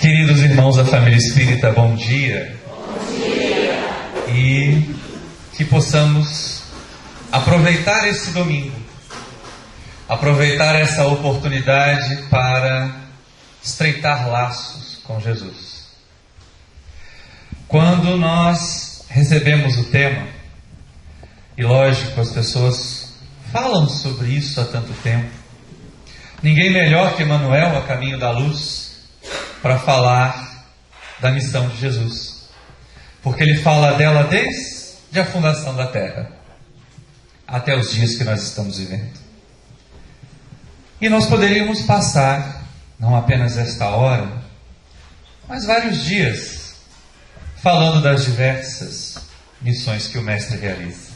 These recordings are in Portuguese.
Queridos irmãos da família espírita, bom dia. Bom dia. E que possamos aproveitar esse domingo, aproveitar essa oportunidade para estreitar laços com Jesus. Quando nós recebemos o tema, e lógico, as pessoas falam sobre isso há tanto tempo, ninguém melhor que Emmanuel, a caminho da luz, para falar da missão de Jesus, porque ele fala dela desde a fundação da terra até os dias que nós estamos vivendo. E nós poderíamos passar não apenas esta hora, mas vários dias falando das diversas missões que o Mestre realiza.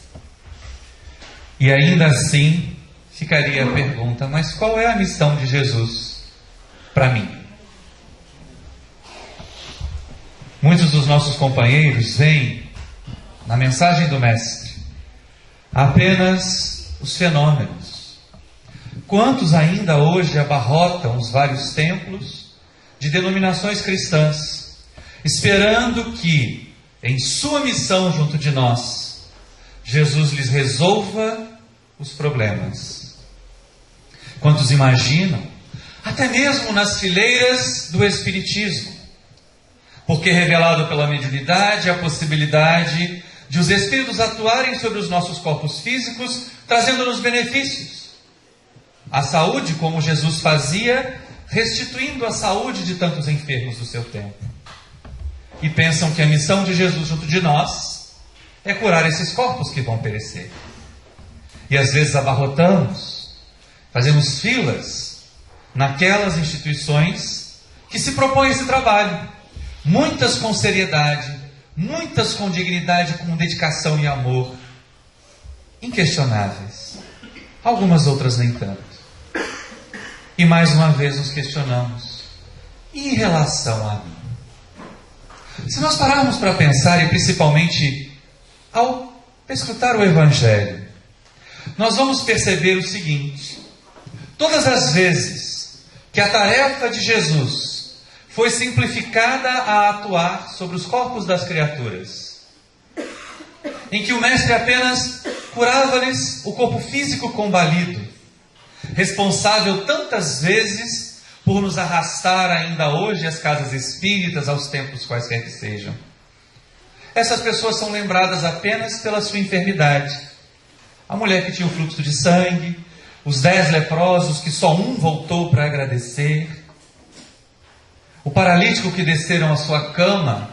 E ainda assim ficaria a pergunta: mas qual é a missão de Jesus para mim? Muitos dos nossos companheiros veem na mensagem do Mestre apenas os fenômenos. Quantos ainda hoje abarrotam os vários templos de denominações cristãs, esperando que, em sua missão junto de nós, Jesus lhes resolva os problemas? Quantos imaginam, até mesmo nas fileiras do Espiritismo, porque é revelado pela mediunidade a possibilidade de os Espíritos atuarem sobre os nossos corpos físicos, trazendo-nos benefícios. A saúde, como Jesus fazia, restituindo a saúde de tantos enfermos do seu tempo. E pensam que a missão de Jesus junto de nós é curar esses corpos que vão perecer. E às vezes abarrotamos, fazemos filas naquelas instituições que se propõem esse trabalho. Muitas com seriedade, muitas com dignidade, com dedicação e amor, inquestionáveis. Algumas outras nem tanto. E mais uma vez nos questionamos: e em relação a mim? Se nós pararmos para pensar, e principalmente ao escutar o Evangelho, nós vamos perceber o seguinte: todas as vezes que a tarefa de Jesus foi simplificada a atuar sobre os corpos das criaturas, em que o Mestre apenas curava-lhes o corpo físico combalido, responsável tantas vezes por nos arrastar ainda hoje às casas espíritas, aos templos quaisquer que sejam. Essas pessoas são lembradas apenas pela sua enfermidade. A mulher que tinha o fluxo de sangue, os 10 leprosos que só um voltou para agradecer, o paralítico que desceram a sua cama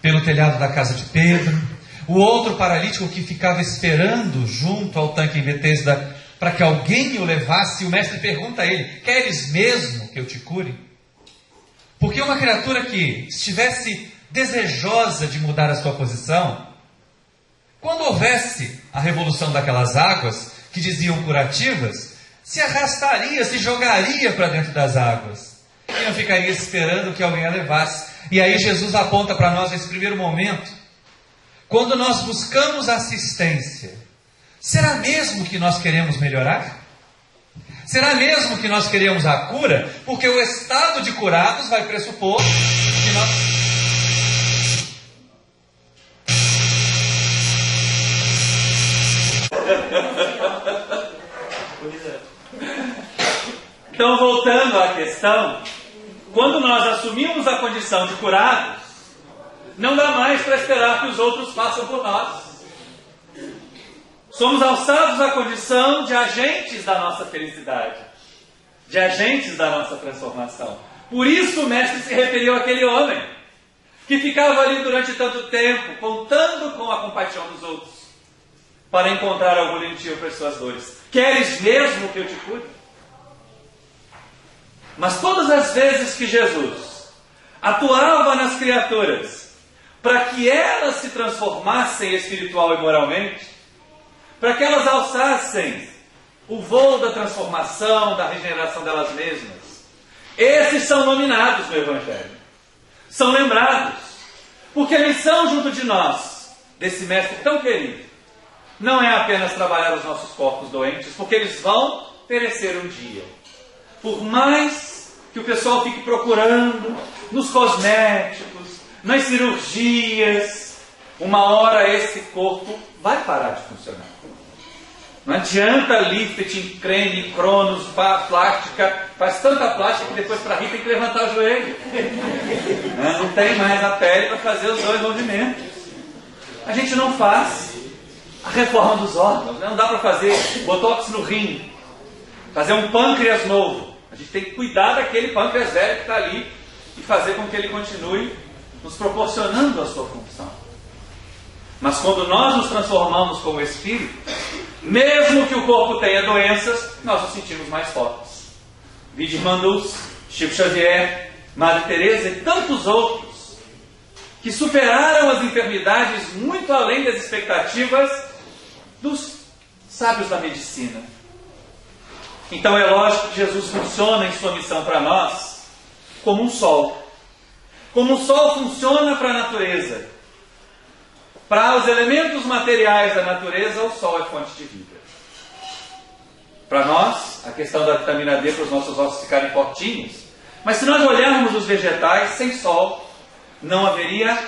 pelo telhado da casa de Pedro, o outro paralítico que ficava esperando junto ao tanque em Betesda para que alguém o levasse, e o Mestre pergunta a ele: queres mesmo que eu te cure? Porque uma criatura que estivesse desejosa de mudar a sua posição, quando houvesse a revolução daquelas águas que diziam curativas, se arrastaria, se jogaria para dentro das águas e não ficaria esperando que alguém a levasse. E aí Jesus aponta para nós nesse primeiro momento: quando nós buscamos assistência, será mesmo que nós queremos melhorar? Será mesmo que nós queremos a cura? Porque o estado de curados vai pressupor que nós... Então, voltando à questão, quando nós assumimos a condição de curados, não dá mais para esperar que os outros façam por nós. Somos alçados à condição de agentes da nossa felicidade, de agentes da nossa transformação. Por isso o Mestre se referiu àquele homem que ficava ali durante tanto tempo, contando com a compaixão dos outros, para encontrar algum alívio para as suas dores. Queres mesmo que eu te cure? Mas todas as vezes que Jesus atuava nas criaturas para que elas se transformassem espiritual e moralmente, para que elas alçassem o voo da transformação, da regeneração delas mesmas, esses são nominados no Evangelho, são lembrados, porque a missão junto de nós, desse Mestre tão querido, não é apenas trabalhar os nossos corpos doentes, porque eles vão perecer um dia. Por mais que o pessoal fique procurando nos cosméticos, nas cirurgias. Uma hora esse corpo vai parar de funcionar. Não adianta lifting, creme, cronos, plástica. Faz tanta plástica que depois para rir tem que levantar o joelho. Não tem mais a pele para fazer os dois movimentos. A gente não faz a reforma dos órgãos. Não dá para fazer botox no rim, fazer um pâncreas novo. A gente tem que cuidar daquele pâncreas velho que está ali e fazer com que ele continue nos proporcionando a sua função. Mas quando nós nos transformamos como Espírito, mesmo que o corpo tenha doenças, nós nos sentimos mais fortes. Vide Irmã Dulce, Chico Xavier, Madre Teresa e tantos outros que superaram as enfermidades muito além das expectativas dos sábios da medicina. Então é lógico que Jesus funciona em sua missão para nós como um sol. Como o sol funciona para a natureza. Para os elementos materiais da natureza, o sol é fonte de vida. Para nós, a questão da vitamina D para os nossos ossos ficarem fortinhos. Mas se nós olharmos os vegetais, sem sol, não haveria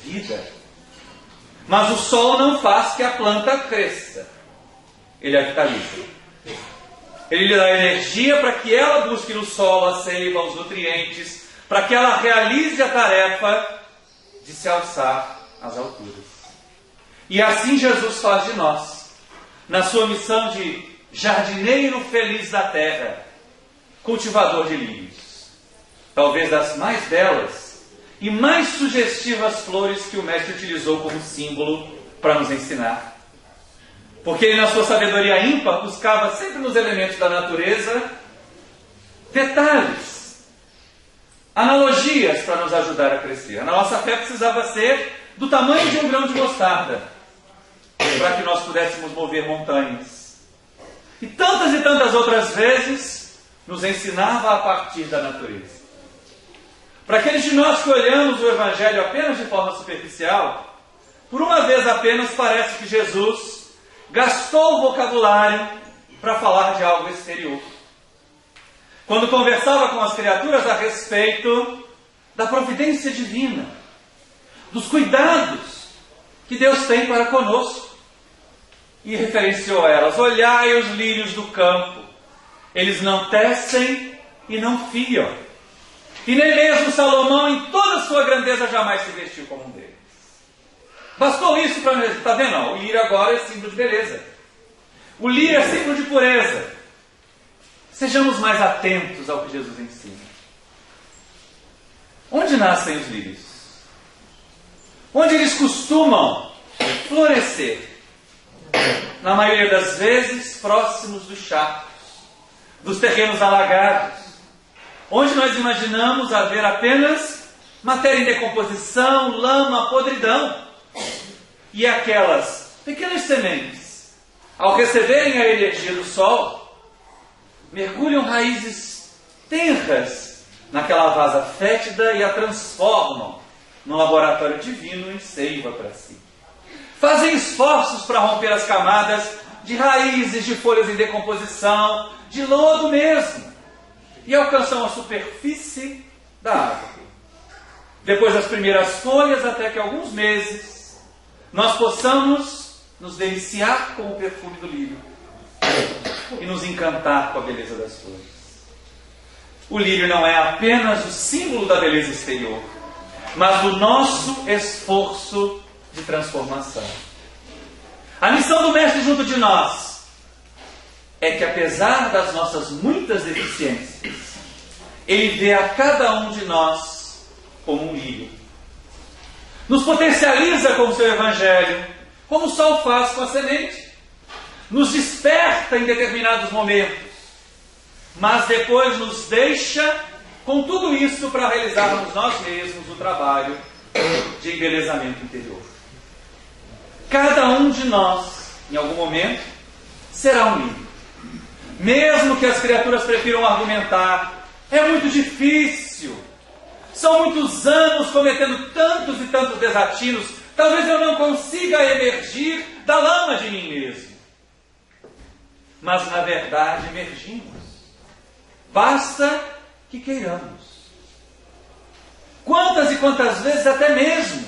vida. Mas o sol não faz que a planta cresça. Ele a vitaliza. Ele lhe dá energia para que ela busque no solo a seiva, os nutrientes, para que ela realize a tarefa de se alçar às alturas. E assim Jesus faz de nós, na sua missão de jardineiro feliz da terra, cultivador de lírios. Talvez das mais belas e mais sugestivas flores que o Mestre utilizou como símbolo para nos ensinar. Porque ele, na sua sabedoria ímpar, buscava sempre nos elementos da natureza detalhes, analogias para nos ajudar a crescer. A nossa fé precisava ser do tamanho de um grão de mostarda, para que nós pudéssemos mover montanhas. E tantas outras vezes nos ensinava a partir da natureza. Para aqueles de nós que olhamos o Evangelho apenas de forma superficial, por uma vez apenas parece que Jesus gastou o vocabulário para falar de algo exterior. Quando conversava com as criaturas a respeito da providência divina, dos cuidados que Deus tem para conosco, e referenciou a elas: olhai os lírios do campo, eles não tecem e não fiam, e nem mesmo Salomão em toda a sua grandeza jamais se vestiu como um deles. Bastou isso para nós. Está vendo? O lírio agora é símbolo de beleza. O lírio é símbolo de pureza. Sejamos mais atentos ao que Jesus ensina. Onde nascem os lírios? Onde eles costumam florescer? Na maioria das vezes, próximos dos charcos, dos terrenos alagados, onde nós imaginamos haver apenas matéria em decomposição, lama, podridão. E aquelas pequenas sementes, ao receberem a energia do sol, mergulham raízes tenras naquela vasa fétida e a transformam num laboratório divino em seiva para si. Fazem esforços para romper as camadas de raízes, de folhas em decomposição, de lodo mesmo, e alcançam a superfície da água. Depois das primeiras folhas, até que alguns meses nós possamos nos deliciar com o perfume do lírio e nos encantar com a beleza das flores. O lírio não é apenas o símbolo da beleza exterior, mas do nosso esforço de transformação. A missão do Mestre junto de nós é que, apesar das nossas muitas deficiências, Ele vê a cada um de nós como um lírio. Nos potencializa com o seu Evangelho, como o sol faz com a semente. Nos desperta em determinados momentos, mas depois nos deixa com tudo isso para realizarmos nós mesmos o trabalho de embelezamento interior. Cada um de nós, em algum momento, será um lírio. Mesmo que as criaturas prefiram argumentar: é muito difícil, são muitos anos cometendo tantos e tantos desatinos, talvez eu não consiga emergir da lama de mim mesmo. Mas, na verdade, emergimos. Basta que queiramos. Quantas e quantas vezes até mesmo,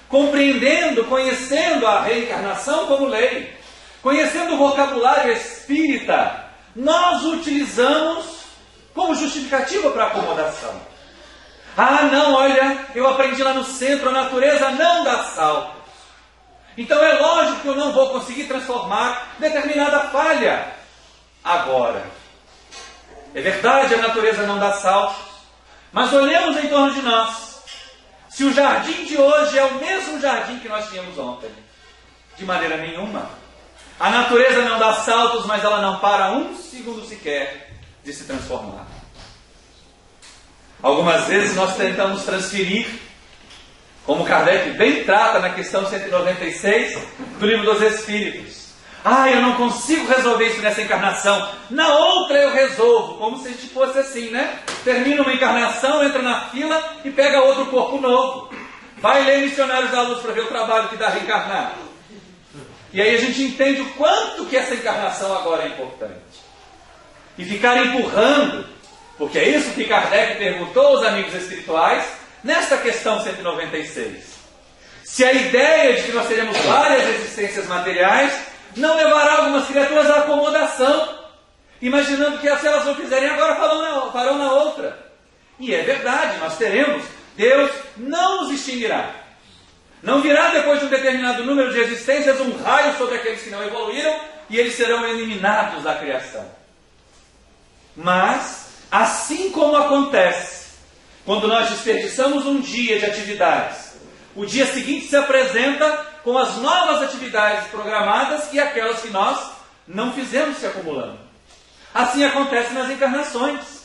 compreendendo, conhecendo a reencarnação como lei, conhecendo o vocabulário espírita, nós o utilizamos como justificativa para a acomodação. Ah, não, olha, eu aprendi lá no centro, a natureza não dá saltos. Então é lógico que eu não vou conseguir transformar determinada falha agora. É verdade, a natureza não dá saltos, mas olhemos em torno de nós. Se o jardim de hoje é o mesmo jardim que nós tínhamos ontem, de maneira nenhuma. A natureza não dá saltos, mas ela não para um segundo sequer de se transformar. Algumas vezes nós tentamos transferir, como Kardec bem trata na questão 196 do Livro dos Espíritos. Ah, eu não consigo resolver isso nessa encarnação, na outra eu resolvo, como se a gente fosse assim, né? Termina uma encarnação, entra na fila e pega outro corpo novo. Vai ler Missionários da Luz para ver o trabalho que dá reencarnar. E aí a gente entende o quanto que essa encarnação agora é importante. E ficar empurrando, porque é isso que Kardec perguntou aos amigos espirituais, nesta questão 196. Se a ideia de que nós teremos várias existências materiais não levará algumas criaturas à acomodação, imaginando que se elas não fizerem agora, farão na outra. E é verdade, nós teremos. Deus não nos extinguirá. Não virá depois de um determinado número de existências um raio sobre aqueles que não evoluíram e eles serão eliminados da criação. Mas, assim como acontece quando nós desperdiçamos um dia de atividades, o dia seguinte se apresenta com as novas atividades programadas e aquelas que nós não fizemos se acumulando. Assim acontece nas encarnações.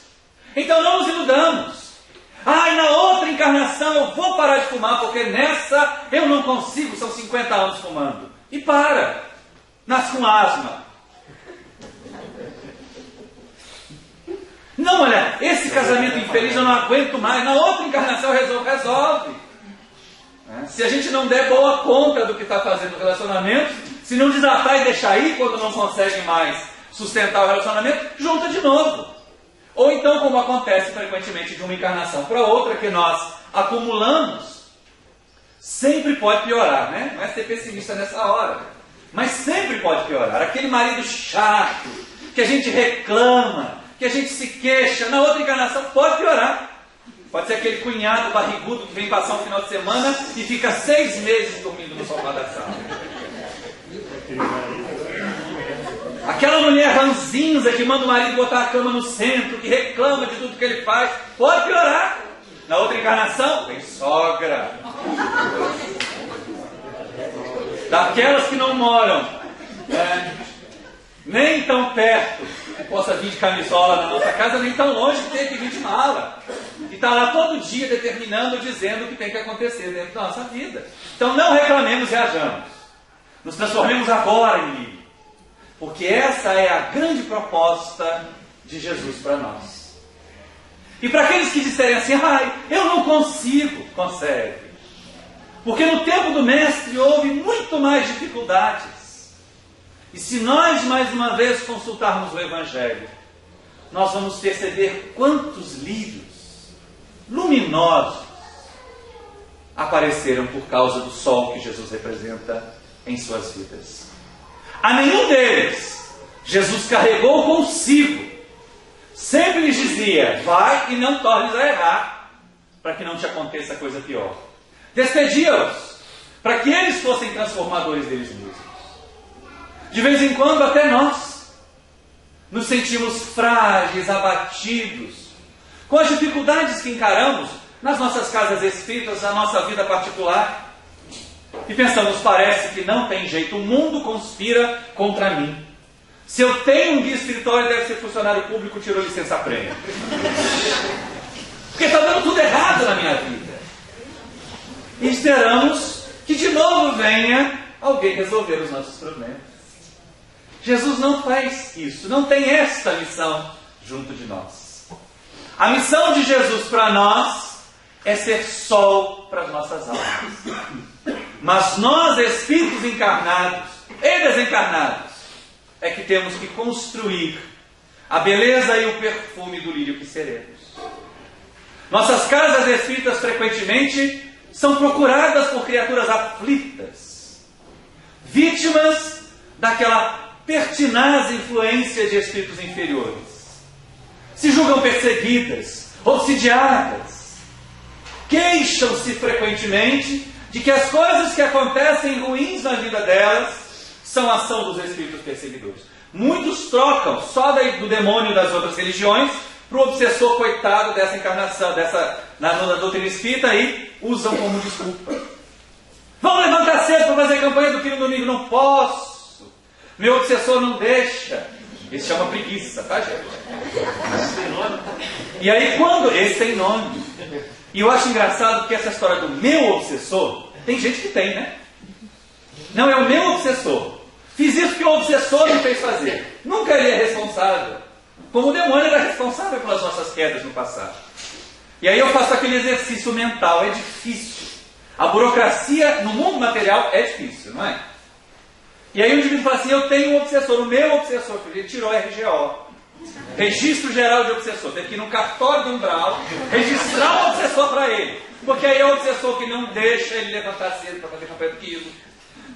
Então não nos iludamos. Ah, e na outra encarnação eu vou parar de fumar, porque nessa eu não consigo, são 50 anos fumando. E para. Nasce com asma. Não, olha, esse casamento infeliz eu não aguento mais, na outra encarnação resolve. Se a gente não der boa conta do que está fazendo no relacionamento, se não desatar e deixar ir quando não consegue mais sustentar o relacionamento, junta de novo. Ou então, como acontece frequentemente de uma encarnação para outra, que nós acumulamos, sempre pode piorar, né? Não é ser pessimista nessa hora, mas sempre pode piorar. Aquele marido chato, que a gente reclama, que a gente se queixa, na outra encarnação pode piorar. Pode ser aquele cunhado barrigudo que vem passar um final de semana e fica 6 meses dormindo no sofá da sala. Aquela mulher ranzinza que manda o marido botar a cama no centro, que reclama de tudo que ele faz, pode piorar. Na outra encarnação, vem sogra. Daquelas que não moram nem tão perto que possa vir de camisola na nossa casa, nem tão longe que tem que vir de mala. E está lá todo dia determinando, dizendo o que tem que acontecer dentro da nossa vida. Então não reclamemos e ajamos. Nos transformemos agora em livre. Porque essa é a grande proposta de Jesus para nós. E para aqueles que disserem assim, eu não consigo, consegue. Porque no tempo do Mestre houve muito mais dificuldades. E se nós mais uma vez consultarmos o Evangelho, nós vamos perceber quantos lírios luminosos apareceram por causa do sol que Jesus representa em suas vidas. A nenhum deles Jesus carregou consigo. Sempre lhes dizia, vai e não tornes a errar, para que não te aconteça coisa pior. Despedia-os, para que eles fossem transformadores deles mesmos. De vez em quando até nós nos sentimos frágeis, abatidos, com as dificuldades que encaramos nas nossas casas espíritas, na nossa vida particular. E pensamos, parece que não tem jeito, o mundo conspira contra mim. Se eu tenho um guia espiritual, ele deve ser funcionário público, tirou licença-prêmio. Porque está dando tudo errado na minha vida. E esperamos que de novo venha alguém resolver os nossos problemas. Jesus não faz isso, não tem esta missão junto de nós. A missão de Jesus para nós é ser sol para as nossas almas. Mas nós, espíritos encarnados e desencarnados, é que temos que construir a beleza e o perfume do lírio que seremos. Nossas casas espíritas frequentemente são procuradas por criaturas aflitas, vítimas daquela pertinaz influência de espíritos inferiores. Se julgam perseguidas, obsidiadas, queixam-se frequentemente de que as coisas que acontecem ruins na vida delas são ação dos espíritos perseguidores. Muitos trocam só do demônio das outras religiões para o obsessor coitado dessa encarnação, na doutrina espírita, e usam como desculpa. Vamos levantar cedo para fazer campanha do fim do domingo. Não posso. Meu obsessor não deixa. Esse chama preguiça, tá, gente? E aí quando... Esse tem nome. E eu acho engraçado que essa história do meu obsessor, tem gente que tem, né? Não, é o meu obsessor. Fiz isso que o obsessor me fez fazer. Nunca ele é responsável. Como o demônio era responsável pelas nossas quedas no passado. E aí eu faço aquele exercício mental. É difícil. A burocracia no mundo material é difícil, não é? E aí o indivíduo fala assim, eu tenho um obsessor, o meu obsessor, ele tirou RGO. Registro Geral de Obsessor. Teve que ir no cartório do umbral, registrar o obsessor para ele. Porque aí é o obsessor que não deixa ele levantar cedo para fazer campanha do quilo.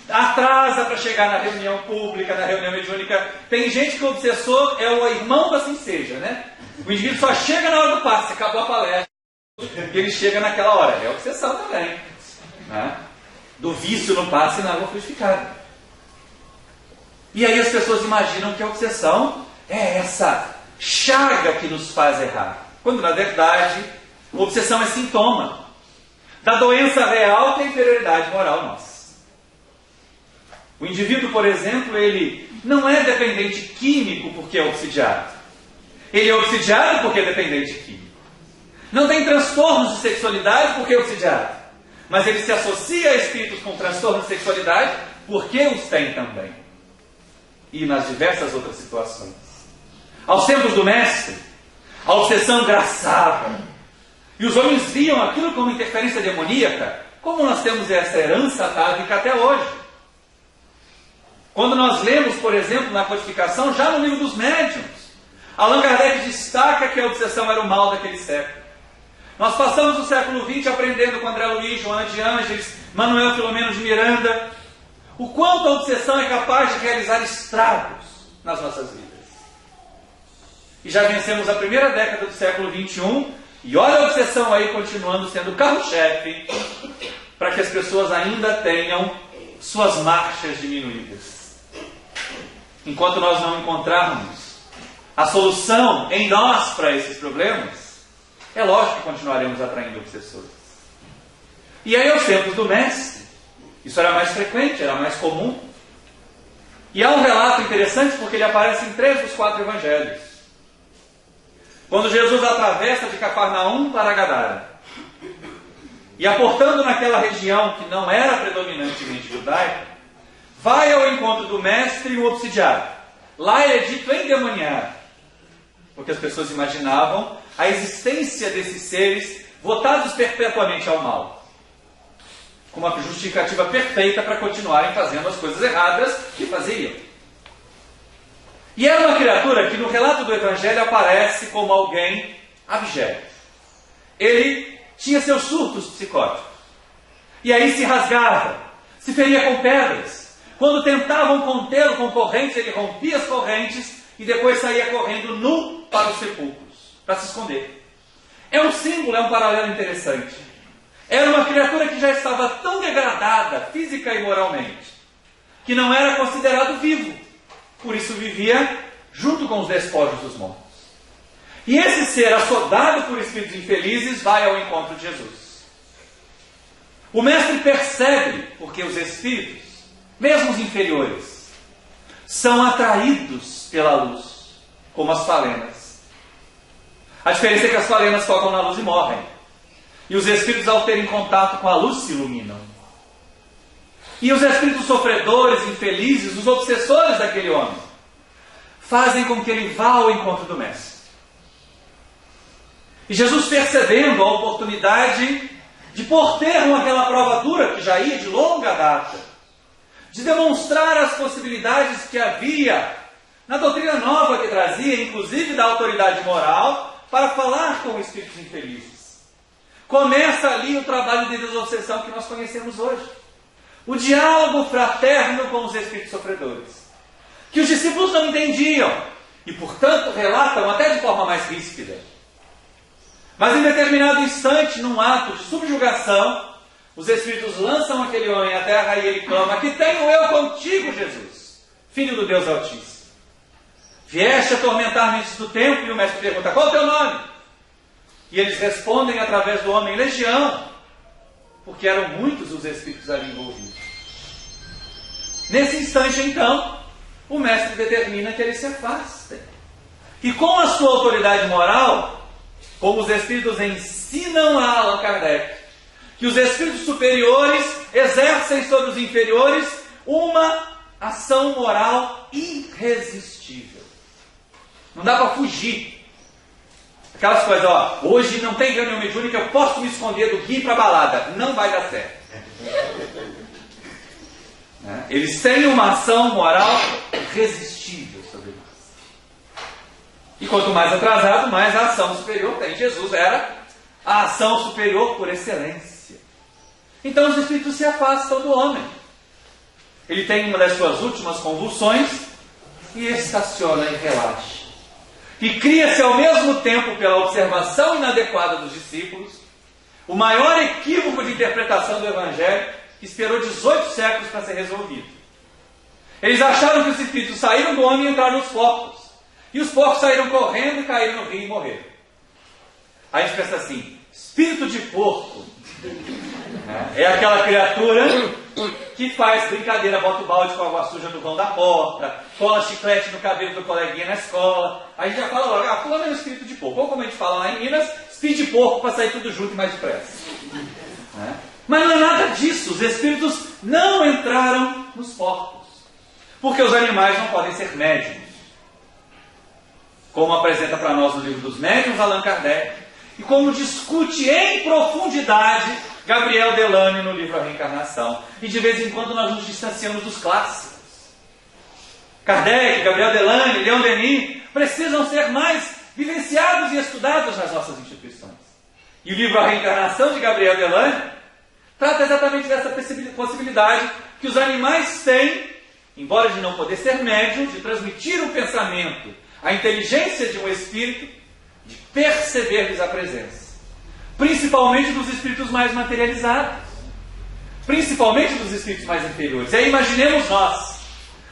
Atrasa para chegar na reunião pública, na reunião mediúnica. Tem gente que o obsessor é o irmão do assim seja, né? O indivíduo só chega na hora do passe, acabou a palestra, e ele chega naquela hora. É obsessão também, né? Do vício no passe na água fluidificada. E aí as pessoas imaginam que a obsessão é essa chaga que nos faz errar. Quando na verdade, a obsessão é sintoma da doença real que é a inferioridade moral nossa. O indivíduo, por exemplo, ele não é dependente químico porque é obsidiado. Ele é obsidiado porque é dependente químico. Não tem transtornos de sexualidade porque é obsidiado. Mas ele se associa a espíritos com transtornos de sexualidade porque os tem também. E nas diversas outras situações. Aos tempos do mestre, a obsessão graçava. E os homens viam aquilo como interferência demoníaca, como nós temos essa herança atávica até hoje. Quando nós lemos, por exemplo, na codificação, já no livro dos médiuns, Allan Kardec destaca que a obsessão era o mal daquele século. Nós passamos o século XX aprendendo com André Luiz, Joana de Ângeles, Manuel Filomeno de Miranda, o quanto a obsessão é capaz de realizar estragos nas nossas vidas. E já vencemos a primeira década do século XXI, e olha a obsessão aí continuando sendo o carro-chefe, para que as pessoas ainda tenham suas marchas diminuídas. Enquanto nós não encontrarmos a solução em nós para esses problemas, é lógico que continuaremos atraindo obsessores. E aí, aos tempos do mestre, isso era mais frequente, era mais comum. E há um relato interessante porque ele aparece em 3 dos 4 evangelhos. Quando Jesus atravessa de Cafarnaum para Gadara, e aportando naquela região que não era predominantemente judaica, vai ao encontro do mestre e o obsidiado. Lá ele é dito endemoniado, porque as pessoas imaginavam a existência desses seres votados perpetuamente ao mal, com uma justificativa perfeita para continuarem fazendo as coisas erradas que faziam. E era uma criatura que no relato do Evangelho aparece como alguém abjeto. Ele tinha seus surtos psicóticos. E aí se rasgava, se feria com pedras. Quando tentavam contê-lo com correntes, ele rompia as correntes e depois saía correndo nu para os sepulcros, para se esconder. É um símbolo, é um paralelo interessante. Era uma criatura que já estava tão degradada, física e moralmente, que não era considerado vivo. Por isso vivia junto com os despojos dos mortos. E esse ser, assodado por espíritos infelizes, vai ao encontro de Jesus. O mestre percebe, porque os espíritos, mesmo os inferiores, são atraídos pela luz, como as falenas. A diferença é que as falenas tocam na luz e morrem. E os espíritos, ao terem contato com a luz, se iluminam. E os espíritos sofredores, infelizes, os obsessores daquele homem, fazem com que ele vá ao encontro do mestre. E Jesus, percebendo a oportunidade de pôr termo àquela prova dura que já ia de longa data, de demonstrar as possibilidades que havia na doutrina nova que trazia, inclusive da autoridade moral, para falar com espíritos infelizes. começa ali o trabalho de desobsessão que nós conhecemos hoje. O diálogo fraterno com os espíritos sofredores, que os discípulos não entendiam e, portanto, relatam até de forma mais ríspida. Mas em determinado instante, num ato de subjugação, os espíritos lançam aquele homem à terra e ele clama: que tenho eu contigo, Jesus, Filho do Deus Altíssimo. Vieste atormentar-me antes do tempo? E o mestre pergunta: qual é o teu nome? E eles respondem através do homem: Legião, porque eram muitos os espíritos ali envolvidos. Nesse instante, então, o mestre determina que eles se afastem. E com a sua autoridade moral, como os espíritos ensinam a Allan Kardec, que os espíritos superiores exercem sobre os inferiores uma ação moral irresistível. Não dá para fugir. Aquelas coisas, hoje não tem reunião mediúnica, eu posso me esconder do guia para a balada. Não vai dar certo. Eles têm uma ação moral irresistível sobre nós. E quanto mais atrasado, mais a ação superior tem. Jesus era a ação superior por excelência. Então os espíritos se afastam do homem. Ele tem uma das suas últimas convulsões e estaciona e relaxa. E cria-se ao mesmo tempo, pela observação inadequada dos discípulos, o maior equívoco de interpretação do Evangelho, que esperou 18 séculos para ser resolvido. Eles acharam que os espíritos saíram do homem e entraram nos porcos. E os porcos saíram correndo e caíram no rio e morreram. Aí a gente pensa assim: espírito de porco é aquela criatura que faz brincadeira, bota o balde com água suja no vão da porta, cola chiclete no cabelo do coleguinha na escola. Aí a gente já fala logo: fulano é um espírito de porco. Ou como a gente fala lá em Minas, espírito de porco, para sair tudo junto e mais depressa. Mas não é nada disso. Os espíritos não entraram nos porcos, porque os animais não podem ser médiuns, como apresenta para nós no livro dos médiuns Allan Kardec, e como discute em profundidade Gabriel Delane no livro A Reencarnação. E de vez em quando nós nos distanciamos dos clássicos. Kardec, Gabriel Delane, Leon Denis precisam ser mais vivenciados e estudados nas nossas instituições. E o livro A Reencarnação de Gabriel Delane trata exatamente dessa possibilidade que os animais têm, embora de não poder ser médium, de transmitir o pensamento, a inteligência de um espírito, de perceber-lhes a presença. Principalmente dos espíritos mais materializados. Principalmente dos espíritos mais inferiores. E aí imaginemos nós,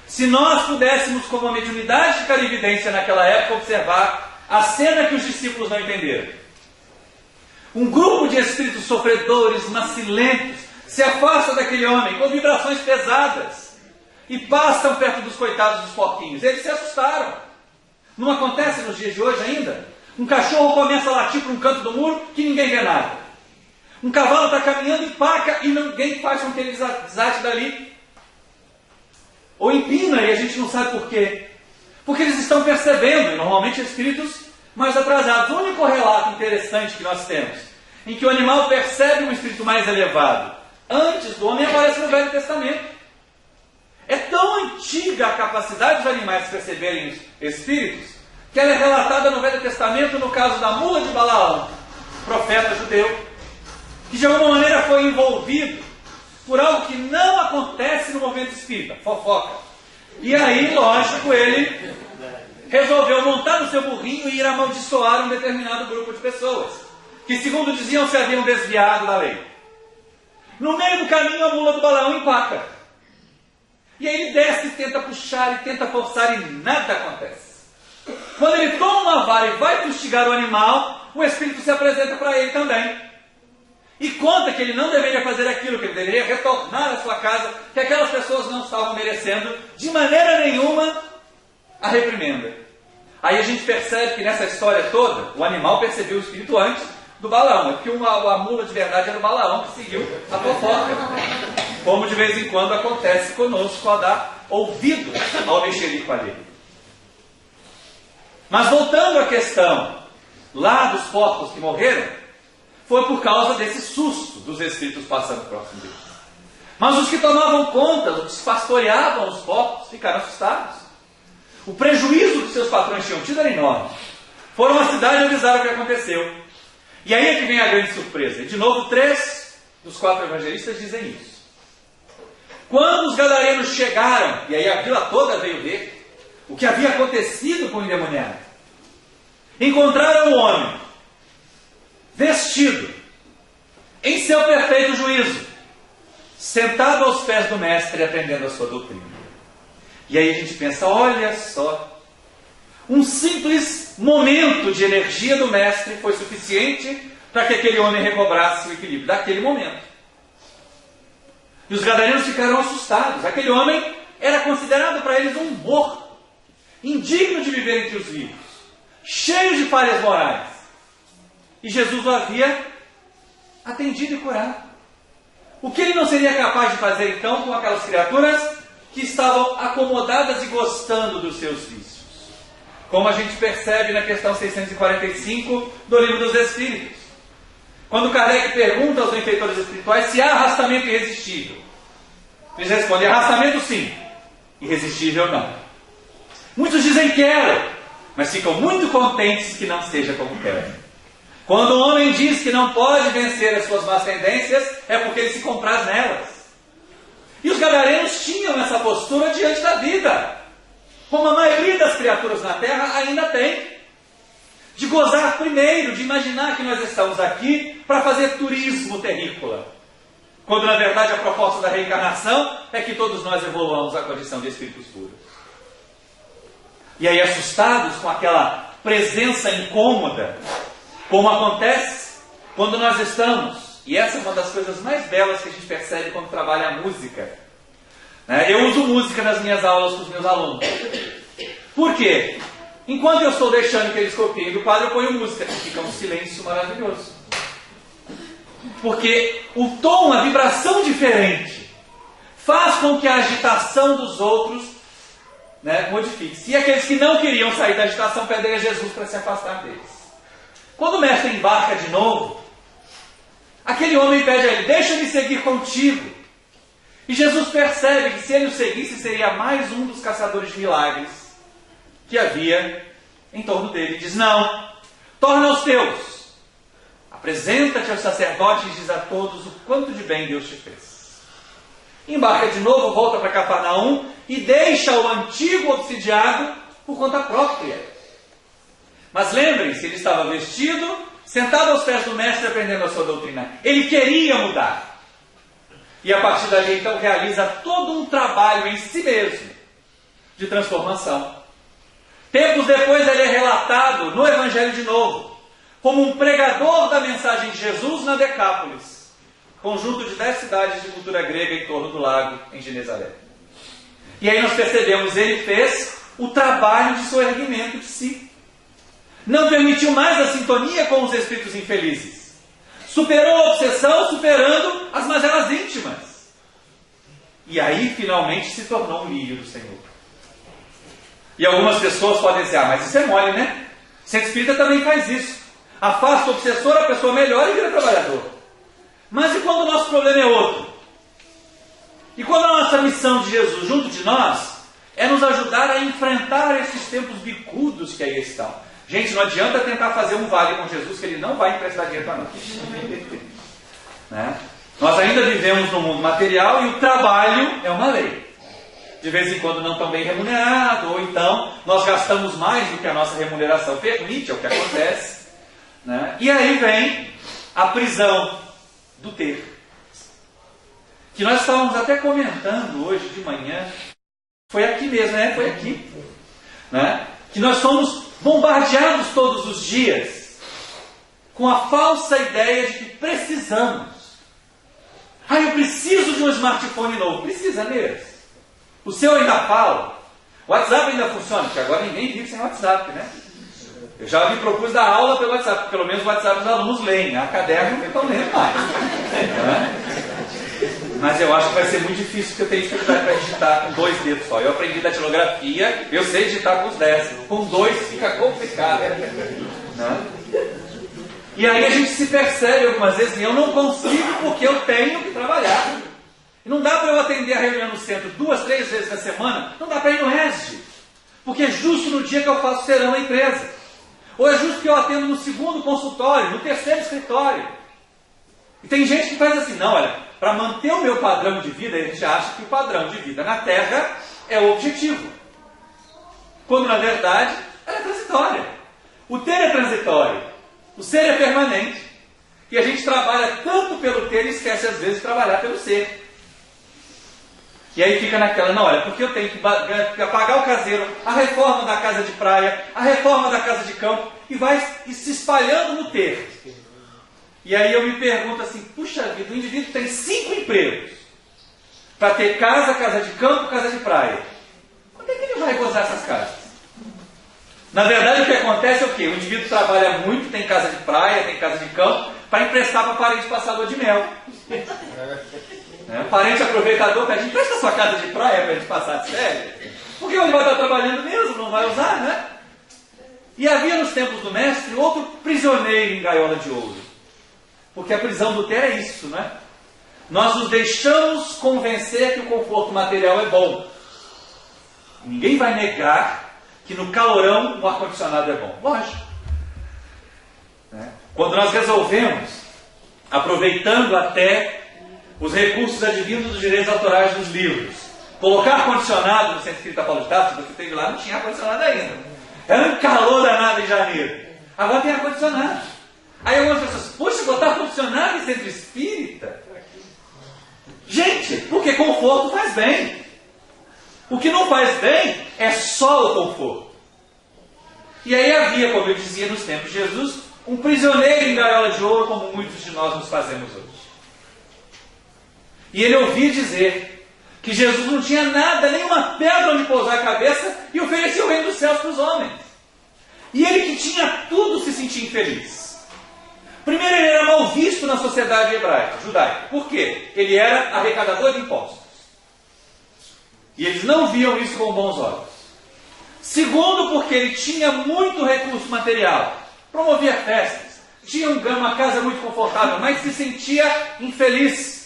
se nós pudéssemos, como a mediunidade de clarividência naquela época, observar a cena que os discípulos não entenderam. Um grupo de espíritos sofredores, macilentos, se afasta daquele homem com vibrações pesadas e passam perto dos coitados dos porquinhos. Eles se assustaram. Não acontece nos dias de hoje ainda? Um cachorro começa a latir para um canto do muro que ninguém vê nada. Um cavalo está caminhando, empaca e ninguém faz com que ele desate dali. Ou empina e a gente não sabe por quê. Porque eles estão percebendo, e normalmente espíritos mais atrasados. O único relato interessante que nós temos, em que o animal percebe um espírito mais elevado antes do homem, aparece no Velho Testamento. É tão antiga a capacidade dos animais de perceberem espíritos, que ela é relatada no Velho Testamento no caso da mula de Balaão, profeta judeu, que de alguma maneira foi envolvido por algo que não acontece no movimento espírita, fofoca. E aí, lógico, ele resolveu montar no seu burrinho e ir amaldiçoar um determinado grupo de pessoas, que segundo diziam se haviam desviado da lei. No meio do caminho a mula do Balaão empaca. E aí ele desce e tenta puxar e tenta forçar e nada acontece. Quando ele toma uma vara e vai fustigar o animal, o espírito se apresenta para ele também. E conta que ele não deveria fazer aquilo, que ele deveria retornar à sua casa, que aquelas pessoas não estavam merecendo de maneira nenhuma a reprimenda. Aí a gente percebe que nessa história toda, o animal percebeu o espírito antes do Balaão. É porque a mula de verdade era o Balaão que seguiu a fofoca. Como de vez em quando acontece conosco ao dar ouvido ao mexerico alheio. Mas voltando à questão lá dos porcos que morreram, foi por causa desse susto dos espíritos passando próximo deles. Mas os que tomavam conta, os que pastoreavam os porcos, ficaram assustados. O prejuízo que seus patrões tinham tido era enorme. Foram à cidade e avisaram o que aconteceu. E aí é que vem a grande surpresa. E de novo, 3 dos 4 evangelistas dizem isso. Quando os gadarenos chegaram, e aí a vila toda veio ver o que havia acontecido com o endemoniado, encontraram o homem vestido em seu perfeito juízo, sentado aos pés do mestre, aprendendo a sua doutrina. E aí a gente pensa, olha só, um simples momento de energia do mestre foi suficiente para que aquele homem recobrasse o equilíbrio, daquele momento. E os gadarenos ficaram assustados. Aquele homem era considerado para eles um morto, indigno de viver entre os vivos, cheio de falhas morais. E Jesus o havia atendido e curado. O que ele não seria capaz de fazer então com aquelas criaturas que estavam acomodadas e gostando dos seus vícios? Como a gente percebe na questão 645 do Livro dos Espíritos. Quando Kardec pergunta aos benfeitores espirituais se há arrastamento irresistível, eles respondem: arrastamento sim, irresistível não. Muitos dizem quero, mas ficam muito contentes que não seja como querem. Quando o homem diz que não pode vencer as suas más tendências, é porque ele se compraz nelas. E os gadarenos tinham essa postura diante da vida, como a maioria das criaturas na Terra ainda tem, de gozar primeiro, de imaginar que nós estamos aqui para fazer turismo terrícola, quando na verdade a proposta da reencarnação é que todos nós evoluamos à condição de espíritos puros. E aí, assustados com aquela presença incômoda, como acontece quando nós estamos, e essa é uma das coisas mais belas que a gente percebe quando trabalha a música. Eu uso música nas minhas aulas com os meus alunos. Por quê? Enquanto eu estou deixando que eles copiem do quadro, eu ponho música e fica um silêncio maravilhoso. Porque o tom, a vibração diferente, faz com que a agitação dos outros modifique-se. E aqueles que não queriam sair da agitação pedem a Jesus para se afastar deles. Quando o mestre embarca de novo, aquele homem pede a ele: deixa-me seguir contigo. E Jesus percebe que se ele o seguisse, seria mais um dos caçadores de milagres que havia em torno dele. Diz: não, torna os teus, apresenta-te aos sacerdotes e diz a todos o quanto de bem Deus te fez. Embarca de novo, volta para Cafarnaum e deixa o antigo obsidiado por conta própria. Mas lembrem-se, ele estava vestido, sentado aos pés do mestre, aprendendo a sua doutrina. Ele queria mudar. E a partir dali, então, realiza todo um trabalho em si mesmo de transformação. Tempos depois, ele é relatado no Evangelho de novo, como um pregador da mensagem de Jesus na Decápolis, conjunto de 10 cidades de cultura grega em torno do lago, em Genezaré. E aí nós percebemos, ele fez o trabalho de soerguimento de si. Não permitiu mais a sintonia com os espíritos infelizes. Superou a obsessão, superando as mazelas íntimas. E aí, finalmente, se tornou um lírio do Senhor. E algumas pessoas podem dizer: mas isso é mole, né? O centro espírita também faz isso. Afasta o obsessor, a pessoa melhora e vira trabalhador. Mas e quando o nosso problema é outro? E quando a nossa missão de Jesus junto de nós é nos ajudar a enfrentar esses tempos bicudos que aí estão? Gente, não adianta tentar fazer um vale com Jesus, que ele não vai emprestar dinheiro para nós. Nós ainda vivemos no mundo material e o trabalho é uma lei. De vez em quando não tão bem remunerado, ou então nós gastamos mais do que a nossa remuneração permite, é o que acontece. E aí vem a prisão do ter. Que nós estávamos até comentando hoje de manhã. Foi aqui mesmo, Foi aqui. Que nós somos bombardeados todos os dias com a falsa ideia de que precisamos. Eu preciso de um smartphone novo. Precisa mesmo. O seu ainda fala. O WhatsApp ainda funciona, porque agora ninguém vive sem WhatsApp, Eu já me propus dar aula pelo WhatsApp, porque pelo menos o WhatsApp os alunos leem. A caderno não estão lendo mais. Mas eu acho que vai ser muito difícil, porque eu tenho dificuldade para digitar com 2 dedos só. Eu aprendi datilografia, eu sei digitar com os 10. Com 2 fica complicado. E aí a gente se percebe algumas vezes, eu não consigo porque eu tenho que trabalhar. E não dá para eu atender a reunião no centro 2, 3 vezes na semana, não dá para ir no RESD. Porque é justo no dia que eu faço serão na empresa. Ou é justo que eu atendo no segundo consultório, no terceiro escritório? E tem gente que faz assim, não, olha, para manter o meu padrão de vida, a gente acha que o padrão de vida na Terra é o objetivo. Quando na verdade ela é transitória. O ter é transitório, o ser é permanente. E a gente trabalha tanto pelo ter e esquece às vezes de trabalhar pelo ser. E aí fica naquela, não, olha, porque eu tenho que pagar o caseiro, a reforma da casa de praia, a reforma da casa de campo, e vai se espalhando no ter. E aí eu me pergunto assim, puxa vida, o indivíduo tem 5 empregos para ter casa, casa de campo, casa de praia. Quando é que ele vai gozar essas casas? Na verdade o que acontece é o quê? O indivíduo trabalha muito, tem casa de praia, tem casa de campo, para emprestar para parente passador de mel. O parente aproveitador pede, empresta sua casa de praia para a gente passar de férias. Porque ele vai estar trabalhando mesmo, não vai usar, né? E havia nos tempos do mestre outro prisioneiro em gaiola de ouro. Porque a prisão do ter é isso, né? Nós nos deixamos convencer que o conforto material é bom. Ninguém vai negar que no calorão o ar-condicionado é bom. Lógico. Quando nós resolvemos, aproveitando até os recursos advindos dos direitos autorais dos livros, colocar ar-condicionado no Centro Espírita Paulo de Tarso, você teve lá, não tinha ar-condicionado ainda. Era um calor danado em janeiro. Agora tem ar-condicionado. Aí algumas pessoas, poxa, botar ar-condicionado em Centro Espírita? Gente, porque conforto faz bem. O que não faz bem é só o conforto. E aí havia, como eu dizia nos tempos de Jesus, um prisioneiro em gaiola de ouro, como muitos de nós nos fazemos hoje. E ele ouvia dizer que Jesus não tinha nada, nenhuma pedra onde pousar a cabeça, e oferecia o reino dos céus para os homens. E ele que tinha tudo se sentia infeliz. Primeiro, ele era mal visto na sociedade hebraica, judaica. Por quê? Ele era arrecadador de impostos. E eles não viam isso com bons olhos. Segundo, porque ele tinha muito recurso material. Promovia festas, tinha uma casa muito confortável, mas se sentia infeliz.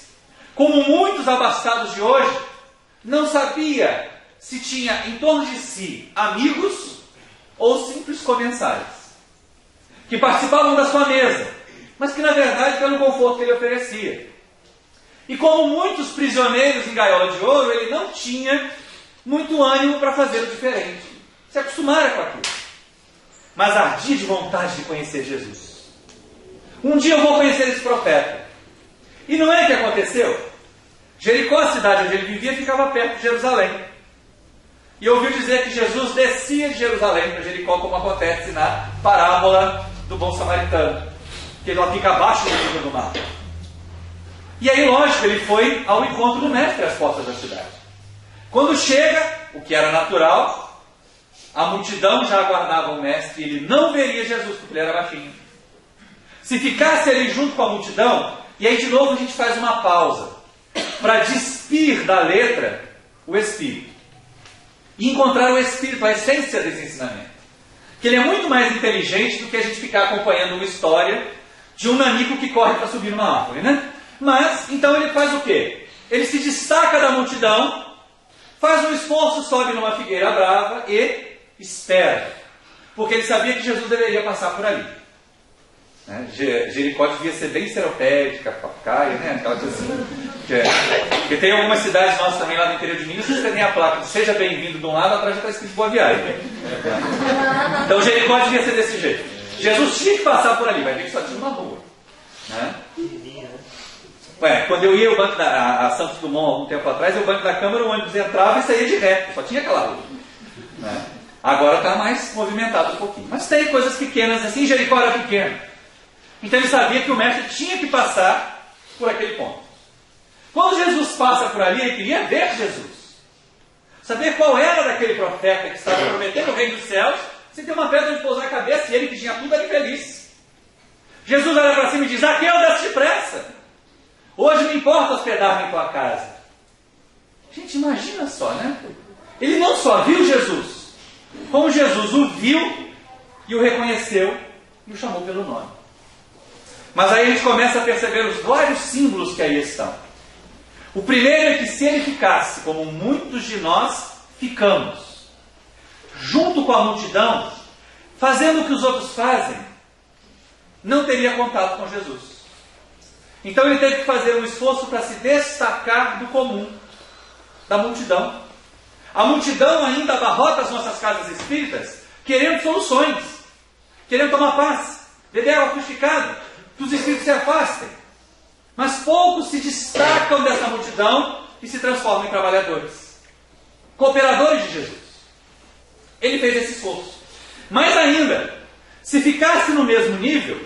Como muitos abastados de hoje, não sabia se tinha em torno de si amigos ou simples comensais, que participavam da sua mesa, mas que na verdade pelo conforto que ele oferecia. E como muitos prisioneiros em gaiola de ouro, ele não tinha muito ânimo para fazer o diferente. Se acostumara com aquilo. Mas ardia de vontade de conhecer Jesus. Um dia eu vou conhecer esse profeta. E não é o que aconteceu? Jericó, a cidade onde ele vivia, ficava perto de Jerusalém. E ouviu dizer que Jesus descia de Jerusalém para Jericó, como acontece na parábola do bom samaritano, que ela fica abaixo do nível do mar. E aí, lógico, ele foi ao encontro do mestre às portas da cidade. Quando chega, o que era natural, a multidão já aguardava o mestre e ele não veria Jesus, porque ele era baixinho. Se ficasse ali junto com a multidão, e aí de novo a gente faz uma pausa, para despir da letra o Espírito. E encontrar o Espírito, a essência desse ensinamento. Que ele é muito mais inteligente do que a gente ficar acompanhando uma história de um nanico que corre para subir numa árvore, né? Mas, então ele faz o quê? Ele se destaca da multidão, faz um esforço, sobe numa figueira brava e espera. Porque ele sabia que Jesus deveria passar por ali. Jericó devia ser bem seropédica, Pacaia, né? Aquela coisa assim. Porque tem algumas cidades nossas também lá no interior de Minas que você tem a placa de seja bem-vindo de um lado, atrás já está escrito Boa Viagem. Então Jericó devia ser desse jeito. Jesus tinha que passar por ali, vai ver que só tinha uma rua. Né? Quando eu ia ao banco a Santos Dumont algum tempo atrás, o banco da Câmara, o ônibus entrava e saía de reto, só tinha aquela rua. Né? Agora está mais movimentado um pouquinho. Mas tem coisas pequenas assim, Jericó era pequeno. Então ele sabia que o mestre tinha que passar por aquele ponto. Quando Jesus passa por ali, ele queria ver Jesus. Saber qual era daquele profeta que estava prometendo o reino dos céus, sem ter uma pedra onde pousar a cabeça, e ele que tinha tudo ali feliz. Jesus olha para cima e diz, Zaqueu, desce depressa. Hoje me importa hospedar-me em tua casa. Gente, imagina só, né? Ele não só viu Jesus, como Jesus o viu e o reconheceu e o chamou pelo nome. Mas aí a gente começa a perceber os vários símbolos que aí estão. O primeiro é que se ele ficasse, como muitos de nós ficamos, junto com a multidão, fazendo o que os outros fazem, não teria contato com Jesus. Então ele teve que fazer um esforço para se destacar do comum, da multidão. A multidão ainda abarrota as nossas casas espíritas, querendo soluções, querendo tomar paz, beber água frutificada, que os espíritos se afastem. Mas poucos se destacam dessa multidão e se transformam em trabalhadores, cooperadores de Jesus. Ele fez esse esforço. Mais ainda, se ficasse no mesmo nível,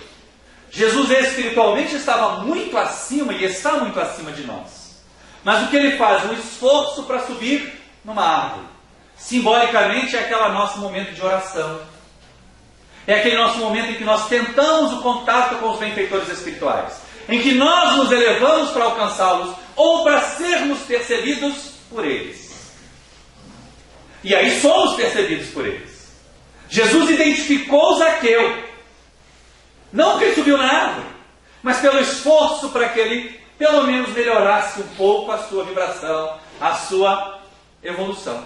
Jesus espiritualmente estava muito acima e está muito acima de nós. Mas o que ele faz? Um esforço para subir numa árvore. Simbolicamente é aquele nosso momento de oração. É aquele nosso momento em que nós tentamos o contato com os benfeitores espirituais. Em que nós nos elevamos para alcançá-los ou para sermos percebidos por eles. E aí somos percebidos por eles. Jesus identificou Zaqueu. Não porque ele subiu na árvore, mas pelo esforço para que ele pelo menos melhorasse um pouco a sua vibração, a sua evolução.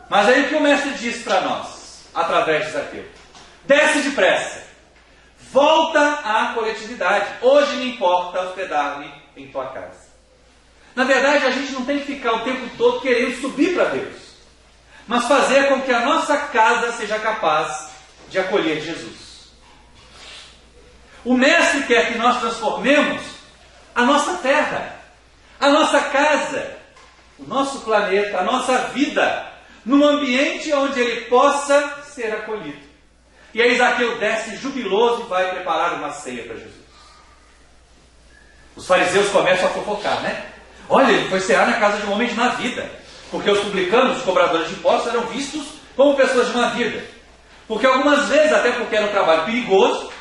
Mas aí o que o mestre diz para nós, através de Zaqueu? Desce depressa, volta à coletividade. Hoje me importa hospedar-me em tua casa. Na verdade, a gente não tem que ficar o tempo todo querendo subir para Deus, mas fazer com que a nossa casa seja capaz de acolher Jesus. O mestre quer que nós transformemos a nossa terra, a nossa casa, o nosso planeta, a nossa vida, num ambiente onde ele possa ser acolhido. E aí Zaqueu desce jubiloso e vai preparar uma ceia para Jesus. Os fariseus começam a fofocar, né? Olha, ele foi cear na casa de um homem de má vida, porque os publicanos, os cobradores de impostos, eram vistos como pessoas de má vida. Porque algumas vezes, até porque era um trabalho perigoso,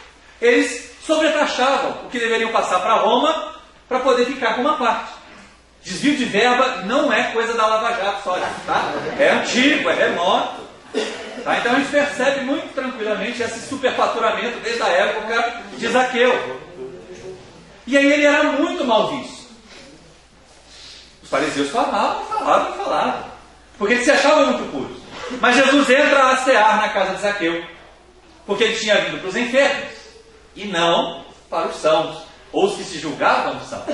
eles sobretaxavam o que deveriam passar para Roma para poder ficar com uma parte. Desvio de verba não é coisa da Lava Jato só, tá? É antigo, é remoto. Tá? Então a gente percebe muito tranquilamente esse superfaturamento desde a época de Zaqueu. E aí ele era muito mal visto. Os fariseus falavam, porque eles se achavam muito puros. Mas Jesus entra a cear na casa de Zaqueu, porque ele tinha vindo para os enfermos e não para os sãos, ou os que se julgavam sãos.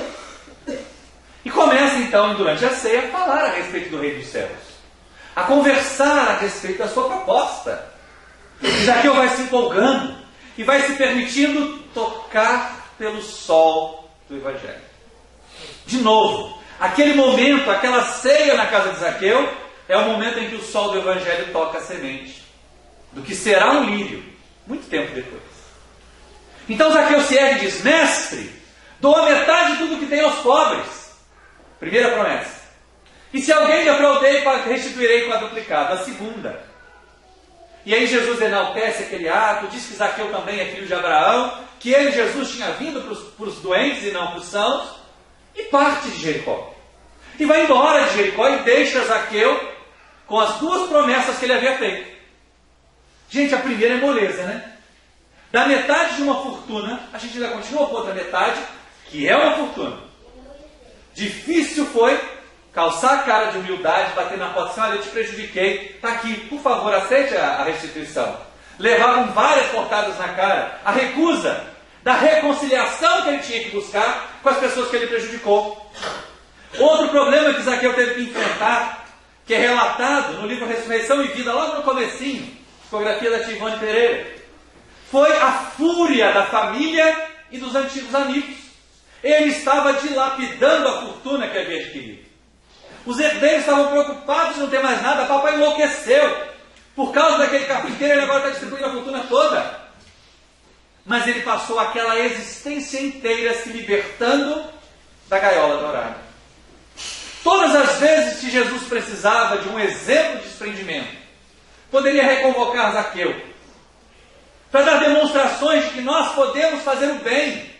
E começa então, durante a ceia, a falar a respeito do Reino dos Céus, a conversar a respeito da sua proposta. E Zaqueu vai se empolgando e vai se permitindo tocar pelo sol do Evangelho. De novo, aquele momento, aquela ceia na casa de Zaqueu, é o momento em que o sol do Evangelho toca a semente do que será um lírio, muito tempo depois. Então Zaqueu se ergue e diz: mestre, dou a metade de tudo que tenho aos pobres. Primeira promessa. E se alguém defraudei, restituirei quadruplicado. A segunda. E aí Jesus enaltece aquele ato, diz que Zaqueu também é filho de Abraão, que ele, Jesus, tinha vindo para os doentes e não para os sãos, e parte de Jericó. E vai embora de Jericó e deixa Zaqueu com as duas promessas que ele havia feito. Gente, a primeira é moleza, né? Da metade de uma fortuna, a gente ainda continua com outra metade, que é uma fortuna. Difícil foi calçar a cara de humildade, bater na porta assim: olha, eu te prejudiquei, está aqui, por favor, aceite a restituição. Levavam várias portadas na cara, a recusa da reconciliação que ele tinha que buscar com as pessoas que ele prejudicou. Outro problema que Zaqueu teve que enfrentar, que é relatado no livro Ressurreição e Vida, logo no comecinho, psicografia da Tia Ivone Pereira, foi a fúria da família e dos antigos amigos. Ele estava dilapidando a fortuna que havia adquirido. Os herdeiros estavam preocupados de não ter mais nada. Papai enlouqueceu. Por causa daquele carpinteiro, ele agora está distribuindo a fortuna toda. Mas ele passou aquela existência inteira se libertando da gaiola dourada. Todas as vezes que Jesus precisava de um exemplo de desprendimento, poderia reconvocar Zaqueu para dar demonstrações de que nós podemos fazer o bem.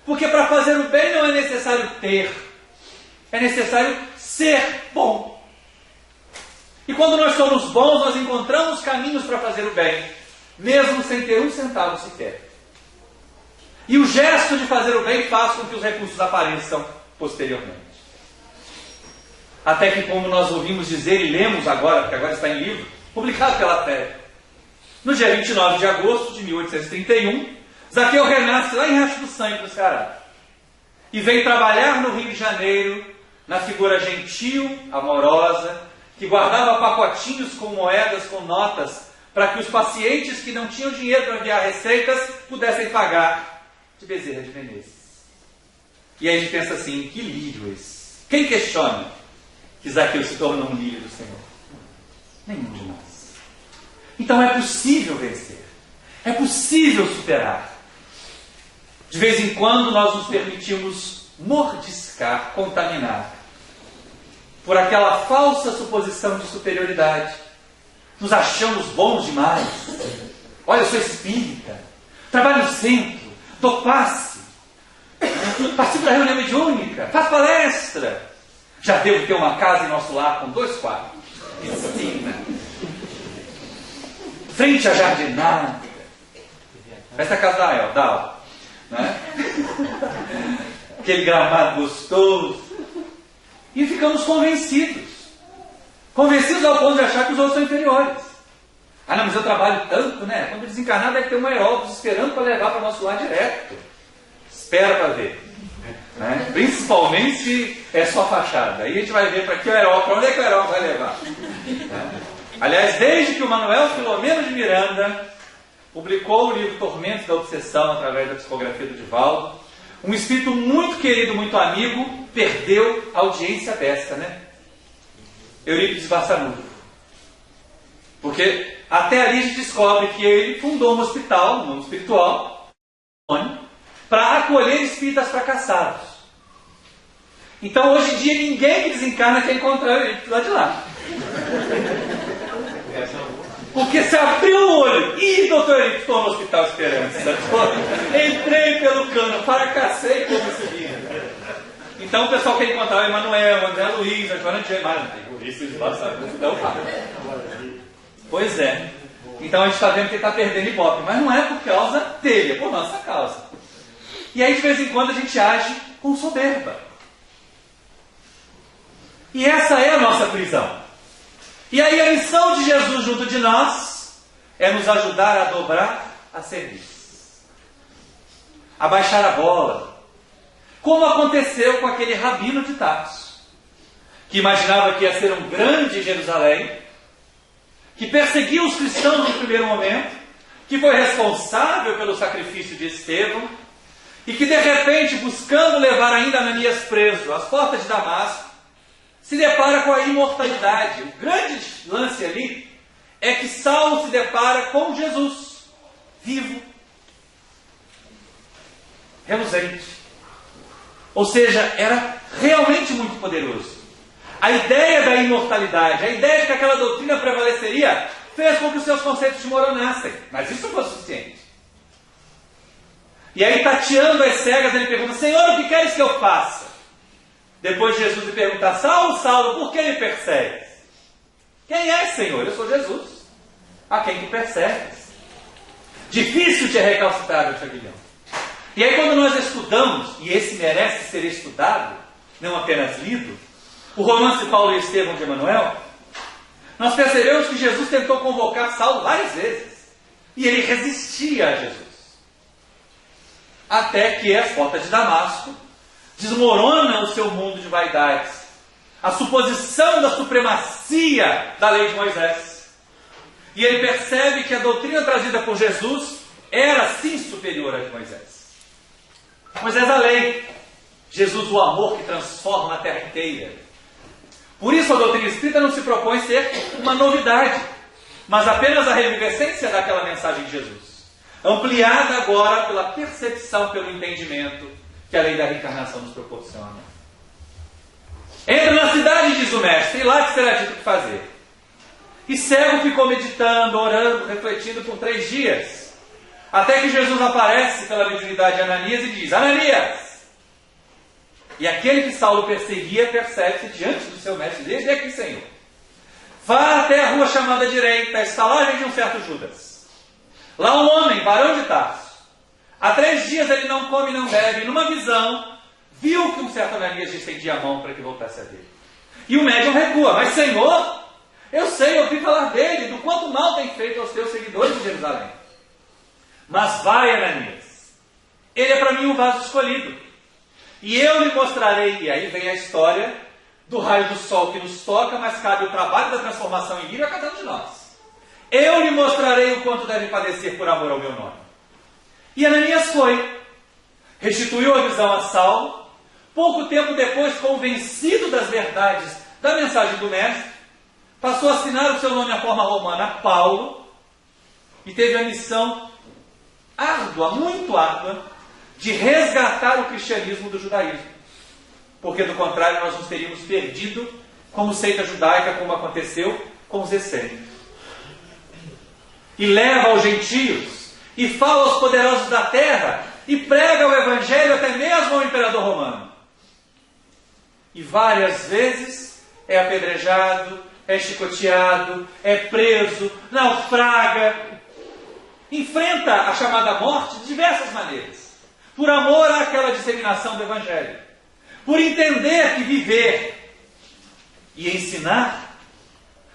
Porque para fazer o bem não é necessário ter, é necessário ser bom. E quando nós somos bons, nós encontramos caminhos para fazer o bem, mesmo sem ter um centavo sequer. E o gesto de fazer o bem faz com que os recursos apareçam posteriormente. Até que, como nós ouvimos dizer e lemos agora, porque agora está em livro, publicado pela fé, No dia 29 de agosto de 1831, Zaqueu renasce lá em Riacho do Sangue dos Cará e vem trabalhar no Rio de Janeiro na figura gentil, amorosa, que guardava pacotinhos com moedas, com notas, para que os pacientes que não tinham dinheiro para enviar receitas pudessem pagar de Bezerra de Menezes. E aí a gente pensa assim, que lírio esse? Quem questiona que Zaqueu se tornou um lírio do Senhor? Nenhum de nós. Então é possível vencer. É possível superar. De vez em quando nós nos permitimos mordiscar, contaminar por aquela falsa suposição de superioridade. Nos achamos bons demais. Olha, eu sou espírita, trabalho no centro, dou passe, participo da reunião mediúnica, faço palestra. Já devo ter uma casa em nosso lar com 2 quartos, piscina, frente à jardinada. Essa é a casa da Al, né? Aquele gramado gostoso. E ficamos convencidos. Convencidos ao ponto de achar que os outros são inferiores. Ah, não, mas eu trabalho tanto, né? Quando desencarnar deve ter um aeróbus esperando para levar para o nosso lar direto. Espera para ver. Né? Principalmente se é só fachada. Aí a gente vai ver para que o aeróbus, para onde é que o aeróbus vai levar. Né? Aliás, desde que o Manuel Filomeno de Miranda publicou o livro Tormentos da Obsessão, através da psicografia do Divaldo, um espírito muito querido, muito amigo, perdeu a audiência dessa, né? Eurípides Bassanufo. Porque até ali a gente descobre que ele fundou um hospital, um mundo espiritual, para acolher espíritas fracassados. Então hoje em dia ninguém que desencarna quer encontrar o Eurípides lá de lá. Porque se abriu o olho, ih, doutor Eurípides, estou no Hospital Esperança. Entrei pelo cano, fracassei como subir. Então o pessoal quer encontrar o Emanuel, o André Luiz, a Joana de Gemar. Pois é. Então a gente está vendo que ele está perdendo ibope. Mas não é por causa dele, é por nossa causa. E aí de vez em quando a gente age com soberba. E essa é a nossa prisão. E aí a missão de Jesus junto de nós é nos ajudar a dobrar a serviço. A baixar a bola. Como aconteceu com aquele rabino de Tarso, que imaginava que ia ser um grande Jerusalém, que perseguiu os cristãos no primeiro momento, que foi responsável pelo sacrifício de Estevão, e que de repente, buscando levar ainda Ananias preso às portas de Damasco, se depara com a imortalidade. O grande lance ali é que Saulo se depara com Jesus, vivo, reluzente. Ou seja, era realmente muito poderoso. A ideia da imortalidade, a ideia de que aquela doutrina prevaleceria, fez com que os seus conceitos desmoronassem. Mas isso não foi suficiente. E aí, tateando as cegas, ele pergunta: Senhor, o que queres que eu faça? Depois de Jesus lhe perguntar: Saulo, Saulo, por que me persegues? Quem és, Senhor? Eu sou Jesus. A quem tu persegues? Difícil te recalcitrar, meu chaguilhão. E aí quando nós estudamos, e esse merece ser estudado, não apenas lido, o romance de Paulo e Estevão de Emanuel, nós percebemos que Jesus tentou convocar Saulo várias vezes. E ele resistia a Jesus. Até que as portas de Damasco desmorona o seu mundo de vaidades. A suposição da supremacia da lei de Moisés. E ele percebe que a doutrina trazida por Jesus era sim superior à de Moisés. Moisés a lei, Jesus o amor que transforma a terra inteira. Por isso a doutrina espírita não se propõe ser uma novidade, mas apenas a revivescência daquela mensagem de Jesus, ampliada agora pela percepção, pelo entendimento que a lei da reencarnação nos proporciona. Entra na cidade, diz o mestre, e lá te será dito o que fazer. E cego ficou meditando, orando, refletindo por 3 dias, até que Jesus aparece pela mediunidade de Ananias e diz: Ananias! E aquele que Saulo perseguia percebe-se diante do seu mestre: desde aqui, Senhor. Vá até a rua chamada direita, a estalagem de um certo Judas. Lá um homem, varão de Tarso. Há 3 dias ele não come e não bebe. Numa visão, viu que um certo Ananias estendia a mão para que voltasse a ver. E o médium recua: mas Senhor, Eu sei, eu ouvi falar dele, do quanto mal tem feito aos teus seguidores em Jerusalém. Mas vai, Ananias, ele é para mim um vaso escolhido. E eu lhe mostrarei, e aí vem a história do raio do sol que nos toca, mas cabe o trabalho da transformação em lírio a cada um de nós. Eu lhe mostrarei o quanto deve padecer por amor ao meu nome. E Ananias foi, restituiu a visão a Saulo. Pouco tempo depois, convencido das verdades da mensagem do mestre, passou a assinar o seu nome à forma romana Paulo, e teve a missão árdua, muito árdua, de resgatar o cristianismo do judaísmo. Porque, do contrário, nós nos teríamos perdido como seita judaica, como aconteceu com os essênios. E leva aos gentios, e fala aos poderosos da terra, e prega o evangelho até mesmo ao imperador romano. E várias vezes é apedrejado, é chicoteado, é preso, naufraga, enfrenta a chamada morte de diversas maneiras, por amor àquela disseminação do evangelho, por entender que viver e ensinar,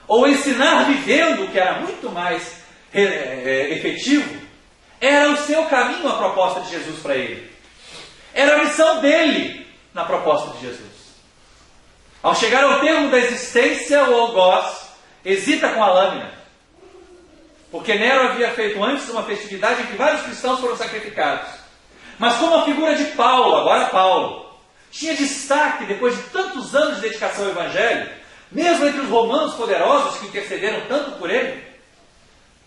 ou ensinar vivendo, que era muito mais efetivo, era o seu caminho, a proposta de Jesus para ele. Era a missão dele na proposta de Jesus. Ao chegar ao termo da existência, o algoz hesita com a lâmina, porque Nero havia feito antes uma festividade em que vários cristãos foram sacrificados. Mas como a figura de Paulo, agora Paulo, tinha destaque depois de tantos anos de dedicação ao Evangelho, mesmo entre os romanos poderosos que intercederam tanto por ele,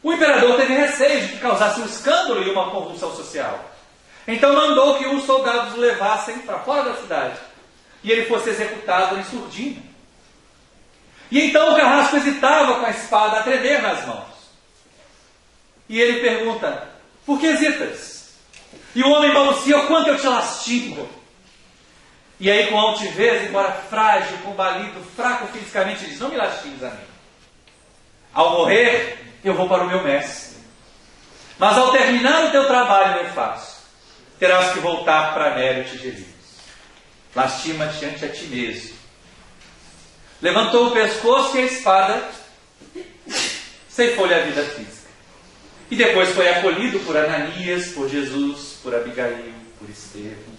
o imperador teve receio de que causasse um escândalo e uma convulsão social. Então mandou que os soldados o levassem para fora da cidade e ele fosse executado em surdina. E então o carrasco hesitava com a espada a tremer nas mãos. E ele pergunta: por que hesitas? E o homem balbucia: o quanto eu te lastimo. E aí, com altivez, embora frágil, combalido, fraco fisicamente, diz: não me lastimes a mim. Ao morrer, eu vou para o meu mestre. Mas ao terminar o teu trabalho nefasto, terás que voltar para Nero Tigelinos. Lastima-te ante a ti mesmo. Levantou o pescoço e a espada, ceifou-lhe a vida física. E depois foi acolhido por Ananias, por Jesus, por Abigail, por Estevão.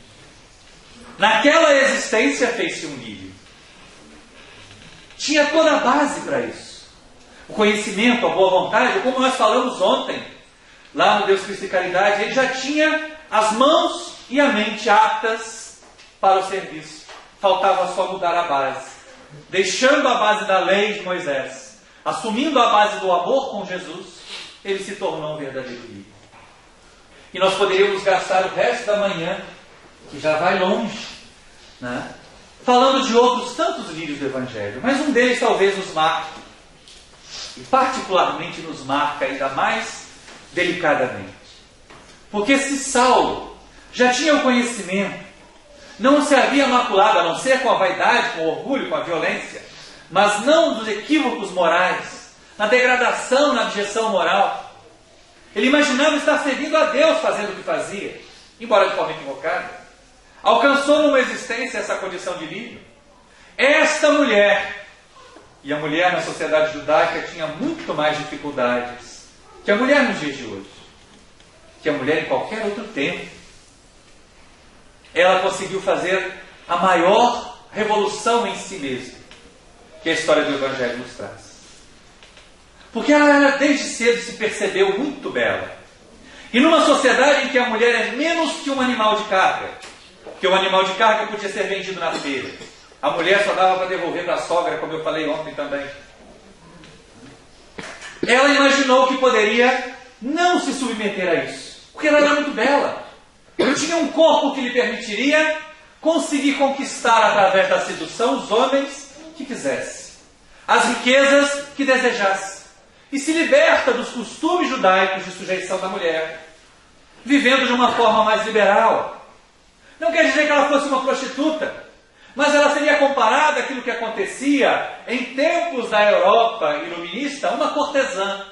Naquela existência fez-se um lírio. Tinha toda a base para isso. O conhecimento, a boa vontade, como nós falamos ontem, lá no Deus, Cristo e Caridade, ele já tinha as mãos e a mente aptas para o serviço. Faltava só mudar a base. Deixando a base da lei de Moisés, assumindo a base do amor com Jesus, ele se tornou um verdadeiro lírio. E nós poderíamos gastar o resto da manhã, que já vai longe, né, falando de outros tantos lírios do Evangelho, mas um deles talvez nos marque, e particularmente nos marca ainda mais delicadamente. Porque se Saulo já tinha o conhecimento, não se havia maculado, a não ser com a vaidade, com o orgulho, com a violência, mas não dos equívocos morais, na degradação, na abjeção moral. Ele imaginava estar servindo a Deus fazendo o que fazia, embora de forma equivocada. Alcançou numa existência essa condição de lírio. Esta mulher, e a mulher na sociedade judaica tinha muito mais dificuldades que a mulher nos dias de hoje, que a mulher em qualquer outro tempo. Ela conseguiu fazer a maior revolução em si mesma, que a história do Evangelho nos traz. Porque ela desde cedo se percebeu muito bela. E numa sociedade em que a mulher é menos que um animal de carga, que o animal de carga podia ser vendido na feira, a mulher só dava para devolver para a sogra, como eu falei ontem também. Ela imaginou que poderia não se submeter a isso, porque ela era muito bela. Ela tinha um corpo que lhe permitiria conseguir conquistar através da sedução os homens que quisesse, as riquezas que desejasse, e se liberta dos costumes judaicos de sujeição da mulher, vivendo de uma forma mais liberal. Não quer dizer que ela fosse uma prostituta, mas ela seria comparada àquilo que acontecia em tempos da Europa iluminista, uma cortesã,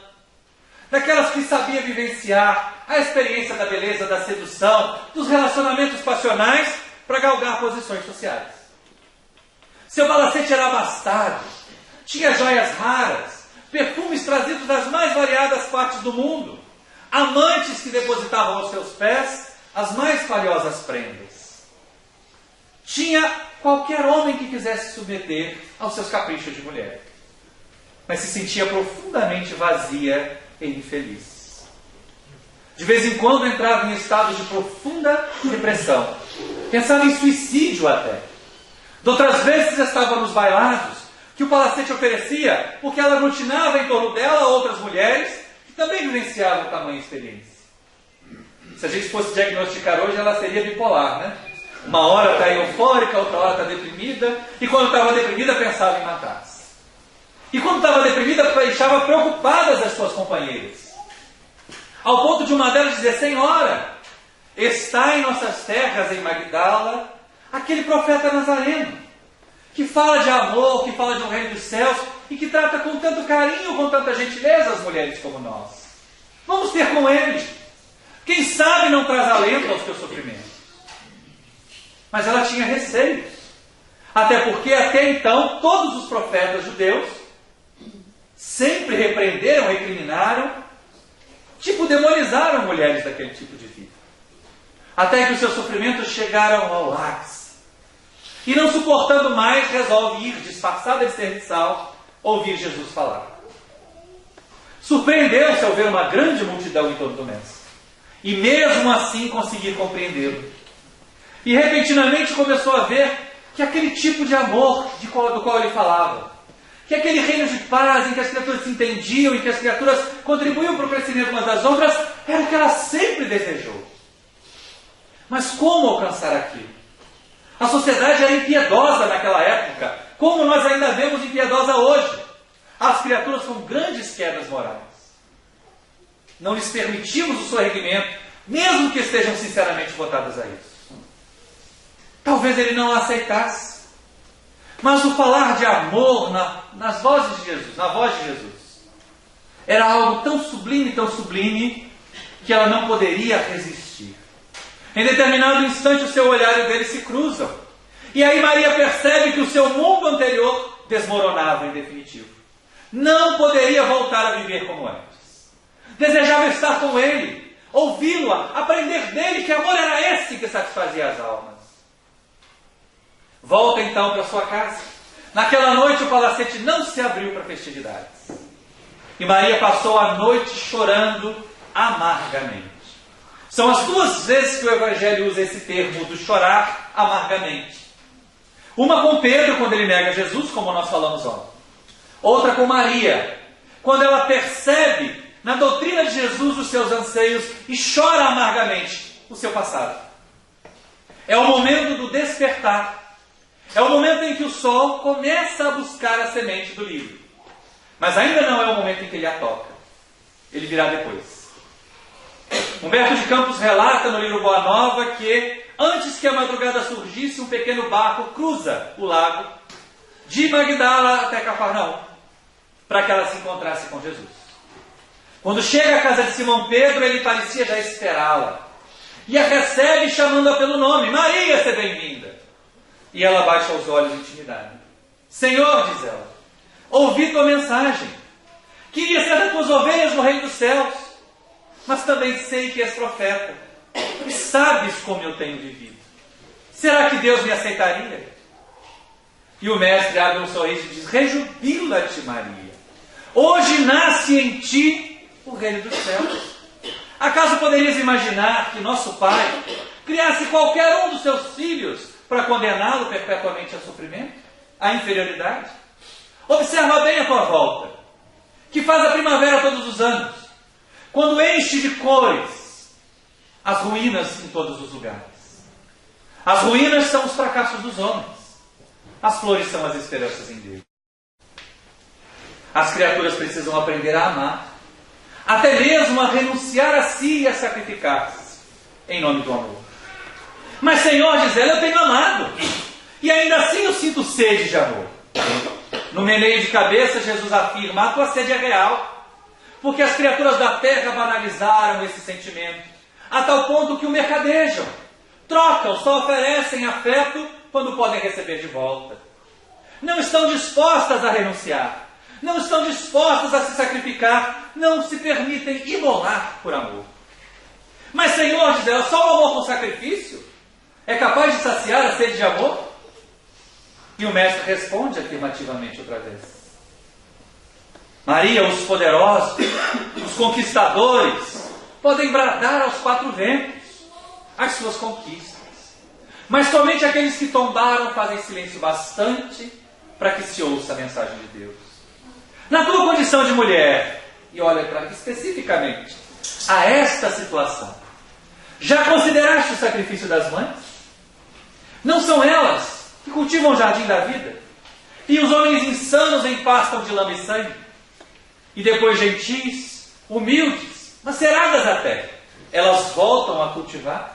daquelas que sabia vivenciar a experiência da beleza, da sedução, dos relacionamentos passionais para galgar posições sociais. Seu Balacete era abastado, tinha joias raras, perfumes trazidos das mais variadas partes do mundo, amantes que depositavam aos seus pés as mais valiosas prendas. Tinha qualquer homem que quisesse submeter aos seus caprichos de mulher, mas se sentia profundamente vazia e infeliz. De vez em quando entrava em estados de profunda depressão, pensava em suicídio até. De outras vezes estava nos bailados que o palacete oferecia, porque ela aglutinava em torno dela outras mulheres que também vivenciavam tamanha experiência. Se a gente fosse diagnosticar hoje, ela seria bipolar, né? Uma hora está eufórica, outra hora está deprimida, e quando estava deprimida pensava em matar-se. E quando estava deprimida, deixava preocupadas as suas companheiras. Ao ponto de uma delas dizer: Senhora, está em nossas terras, em Magdala, aquele profeta nazareno, que fala de amor, que fala de um reino dos céus, e que trata com tanto carinho, com tanta gentileza as mulheres como nós. Vamos ter com ele. Quem sabe não traz alento aos teus sofrimentos. Mas ela tinha receios. Até porque até então todos os profetas judeus sempre repreenderam, recriminaram, demonizaram mulheres daquele tipo de vida. Até que os seus sofrimentos chegaram ao ápice. E não suportando mais, resolve ir, disfarçada de serviçal, ouvir Jesus falar. Surpreendeu-se ao ver uma grande multidão em torno do mestre. E mesmo assim conseguir compreendê-lo. E repentinamente começou a ver que aquele tipo de amor do qual ele falava, que aquele reino de paz em que as criaturas se entendiam, em que as criaturas contribuíam para o crescimento umas das outras, era o que ela sempre desejou. Mas como alcançar aquilo? A sociedade era impiedosa naquela época, como nós ainda vemos impiedosa hoje. As criaturas com grandes quedas morais. Não lhes permitimos o sorrimento, mesmo que estejam sinceramente votadas a isso. Talvez ele não a aceitasse. Mas o falar de amor nas vozes de Jesus, na voz de Jesus, era algo tão sublime, que ela não poderia resistir. Em determinado instante, o seu olhar e o dele se cruzam. E aí Maria percebe que o seu mundo anterior desmoronava em definitivo. Não poderia voltar a viver como antes. Desejava estar com ele, ouvi-lo, aprender dele que amor era esse que satisfazia as almas. Volta então para sua casa. Naquela noite o palacete não se abriu para festividades. E Maria passou a noite chorando amargamente. São as duas vezes que o Evangelho usa esse termo do chorar amargamente. Uma com Pedro, quando ele nega Jesus, como nós falamos ontem. Outra com Maria, quando ela percebe na doutrina de Jesus os seus anseios e chora amargamente o seu passado. É o momento do despertar. É o momento em que o sol começa a buscar a semente do lírio. Mas ainda não é o momento em que ele a toca. Ele virá depois. Humberto de Campos relata no livro Boa Nova que, antes que a madrugada surgisse, um pequeno barco cruza o lago de Magdala até Cafarnaum, para que ela se encontrasse com Jesus. Quando chega à casa de Simão Pedro, ele parecia já esperá-la. E a recebe chamando-a pelo nome: Maria, seja bem-vinda. E ela baixa os olhos intimidada. Senhor, diz ela, ouvi tua mensagem. Queria ser das tuas ovelhas no reino dos céus. Mas também sei que és profeta. E sabes como eu tenho vivido. Será que Deus me aceitaria? E o mestre abre um sorriso e diz: rejubila-te, Maria. Hoje nasce em ti o reino dos céus. Acaso poderias imaginar que nosso Pai criasse qualquer um dos seus filhos para condená-lo perpetuamente ao sofrimento, à inferioridade? Observa bem a tua volta, que faz a primavera todos os anos, quando enche de cores as ruínas em todos os lugares. As ruínas são os fracassos dos homens, as flores são as esperanças em Deus. As criaturas precisam aprender a amar, até mesmo a renunciar a si e a sacrificar-se em nome do amor. Mas, Senhor, diz ela, eu tenho amado, e ainda assim eu sinto sede de amor. No meneio de cabeça, Jesus afirma: a tua sede é real, porque as criaturas da terra banalizaram esse sentimento, a tal ponto que o mercadejam, trocam, só oferecem afeto quando podem receber de volta. não estão dispostas a renunciar, não estão dispostas a se sacrificar, não se permitem imolar por amor. Mas, Senhor, diz ela, só o amor com sacrifício é capaz de saciar a sede de amor? E o mestre responde afirmativamente outra vez. Maria, os poderosos, os conquistadores, podem bradar aos quatro ventos as suas conquistas. Mas somente aqueles que tombaram fazem silêncio bastante para que se ouça a mensagem de Deus. Na tua condição de mulher, e olha para especificamente a esta situação, já consideraste o sacrifício das mães? Não são elas que cultivam o jardim da vida? E os homens insanos empastam de lama e sangue? E depois gentis, humildes, maceradas até, elas voltam a cultivar?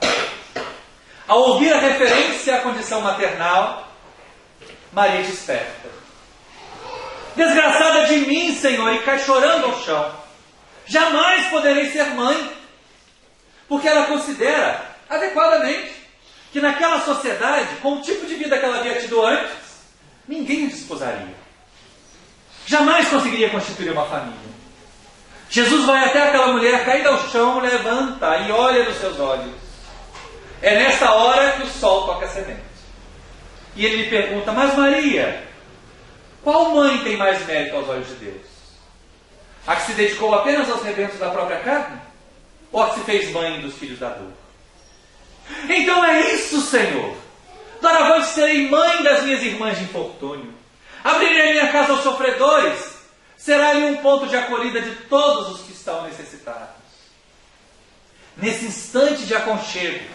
Ao ouvir a referência à condição maternal, Maria desperta. Desgraçada de mim, Senhor, e cai chorando ao chão. Jamais poderei ser mãe. Porque ela considera adequadamente que naquela sociedade, com o tipo de vida que ela havia tido antes, ninguém a desposaria. Jamais conseguiria constituir uma família. Jesus vai até aquela mulher caída ao chão, levanta e olha nos seus olhos. É nessa hora que o sol toca a semente. E ele lhe pergunta, mas Maria, qual mãe tem mais mérito aos olhos de Deus? A que se dedicou apenas aos rebentos da própria carne? Ou a que se fez mãe dos filhos da dor? Então é isso, Senhor. Doravante serei mãe das minhas irmãs de infortúnio. Abrirei minha casa aos sofredores. Será ali um ponto de acolhida de todos os que estão necessitados. Nesse instante de aconchego,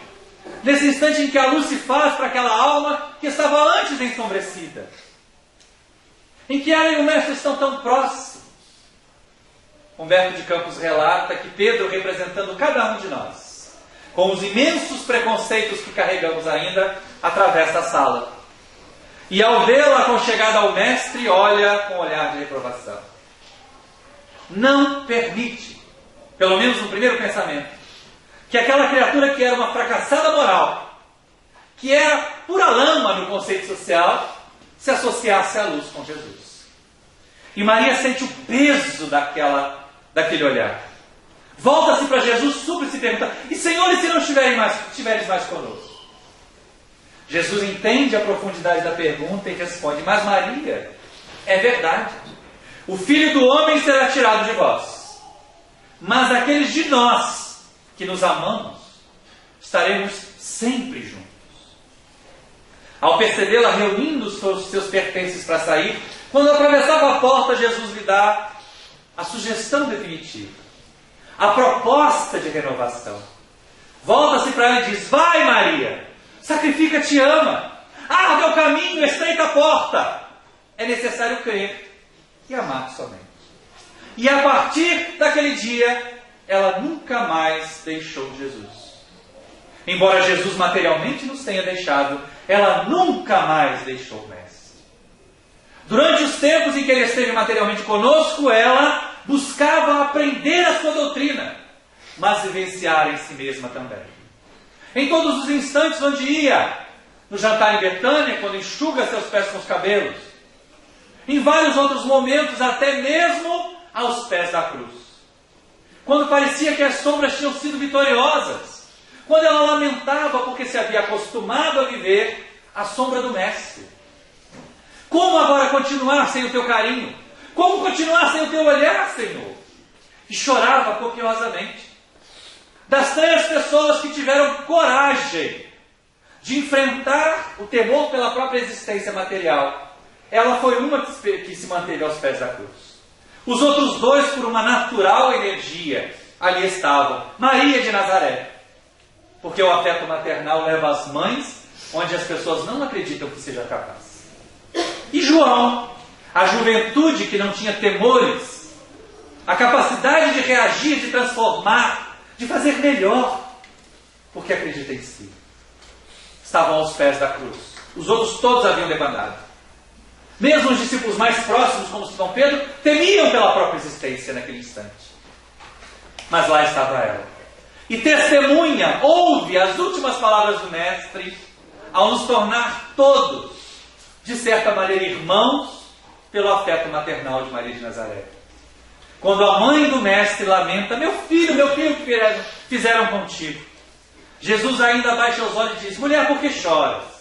nesse instante em que a luz se faz para aquela alma que estava antes ensomrecida, em que ela e o Mestre estão tão próximos, Humberto de Campos relata que Pedro, representando cada um de nós, com os imensos preconceitos que carregamos ainda, atravessa a sala. E ao vê-la aconchegada ao Mestre, olha com olhar de reprovação. Não permite, pelo menos no primeiro pensamento, que aquela criatura que era uma fracassada moral, que era pura lama no conceito social, se associasse à luz com Jesus. E Maria sente o peso daquele olhar. Volta-se para Jesus, súplica e pergunta, e Senhor, e se não estiveres mais conosco? Jesus entende a profundidade da pergunta e responde, mas Maria, é verdade. O Filho do Homem será tirado de vós. Mas aqueles de nós que nos amamos, estaremos sempre juntos. Ao percebê-la reunindo os seus pertences para sair, quando atravessava a porta, Jesus lhe dá a sugestão definitiva, a proposta de renovação. Volta-se para ela e diz, vai Maria, sacrifica-te, ama, arde o caminho, estreita a porta. É necessário crer e amar somente. E a partir daquele dia, ela nunca mais deixou Jesus. Embora Jesus materialmente nos tenha deixado, ela nunca mais deixou o Mestre. Durante os tempos em que ele esteve materialmente conosco, ela buscava aprender a sua doutrina, mas vivenciar em si mesma também. Em todos os instantes onde ia, no jantar em Betânia, quando enxuga seus pés com os cabelos, em vários outros momentos, até mesmo aos pés da cruz. Quando parecia que as sombras tinham sido vitoriosas, quando ela lamentava porque se havia acostumado a viver à sombra do Mestre. Como agora continuar sem o teu carinho? Como continuar sem o teu olhar, Senhor? E chorava copiosamente. Das 3 pessoas que tiveram coragem de enfrentar o temor pela própria existência material, ela foi uma que se manteve aos pés da cruz. Os outros 2, por uma natural energia, ali estavam. Maria de Nazaré, porque o afeto maternal leva as mães onde as pessoas não acreditam que seja capaz. E João, a juventude que não tinha temores, a capacidade de reagir, de transformar, de fazer melhor, porque acredita em si. Estavam aos pés da cruz. Os outros todos haviam debandado. Mesmo os discípulos mais próximos, como Simão Pedro, temiam pela própria existência naquele instante. Mas lá estava ela. E testemunha, ouve as últimas palavras do Mestre, ao nos tornar todos de certa maneira, irmãos pelo afeto maternal de Maria de Nazaré. Quando a mãe do mestre lamenta: meu filho, o que fizeram contigo? Jesus ainda baixa os olhos e diz: mulher, por que choras?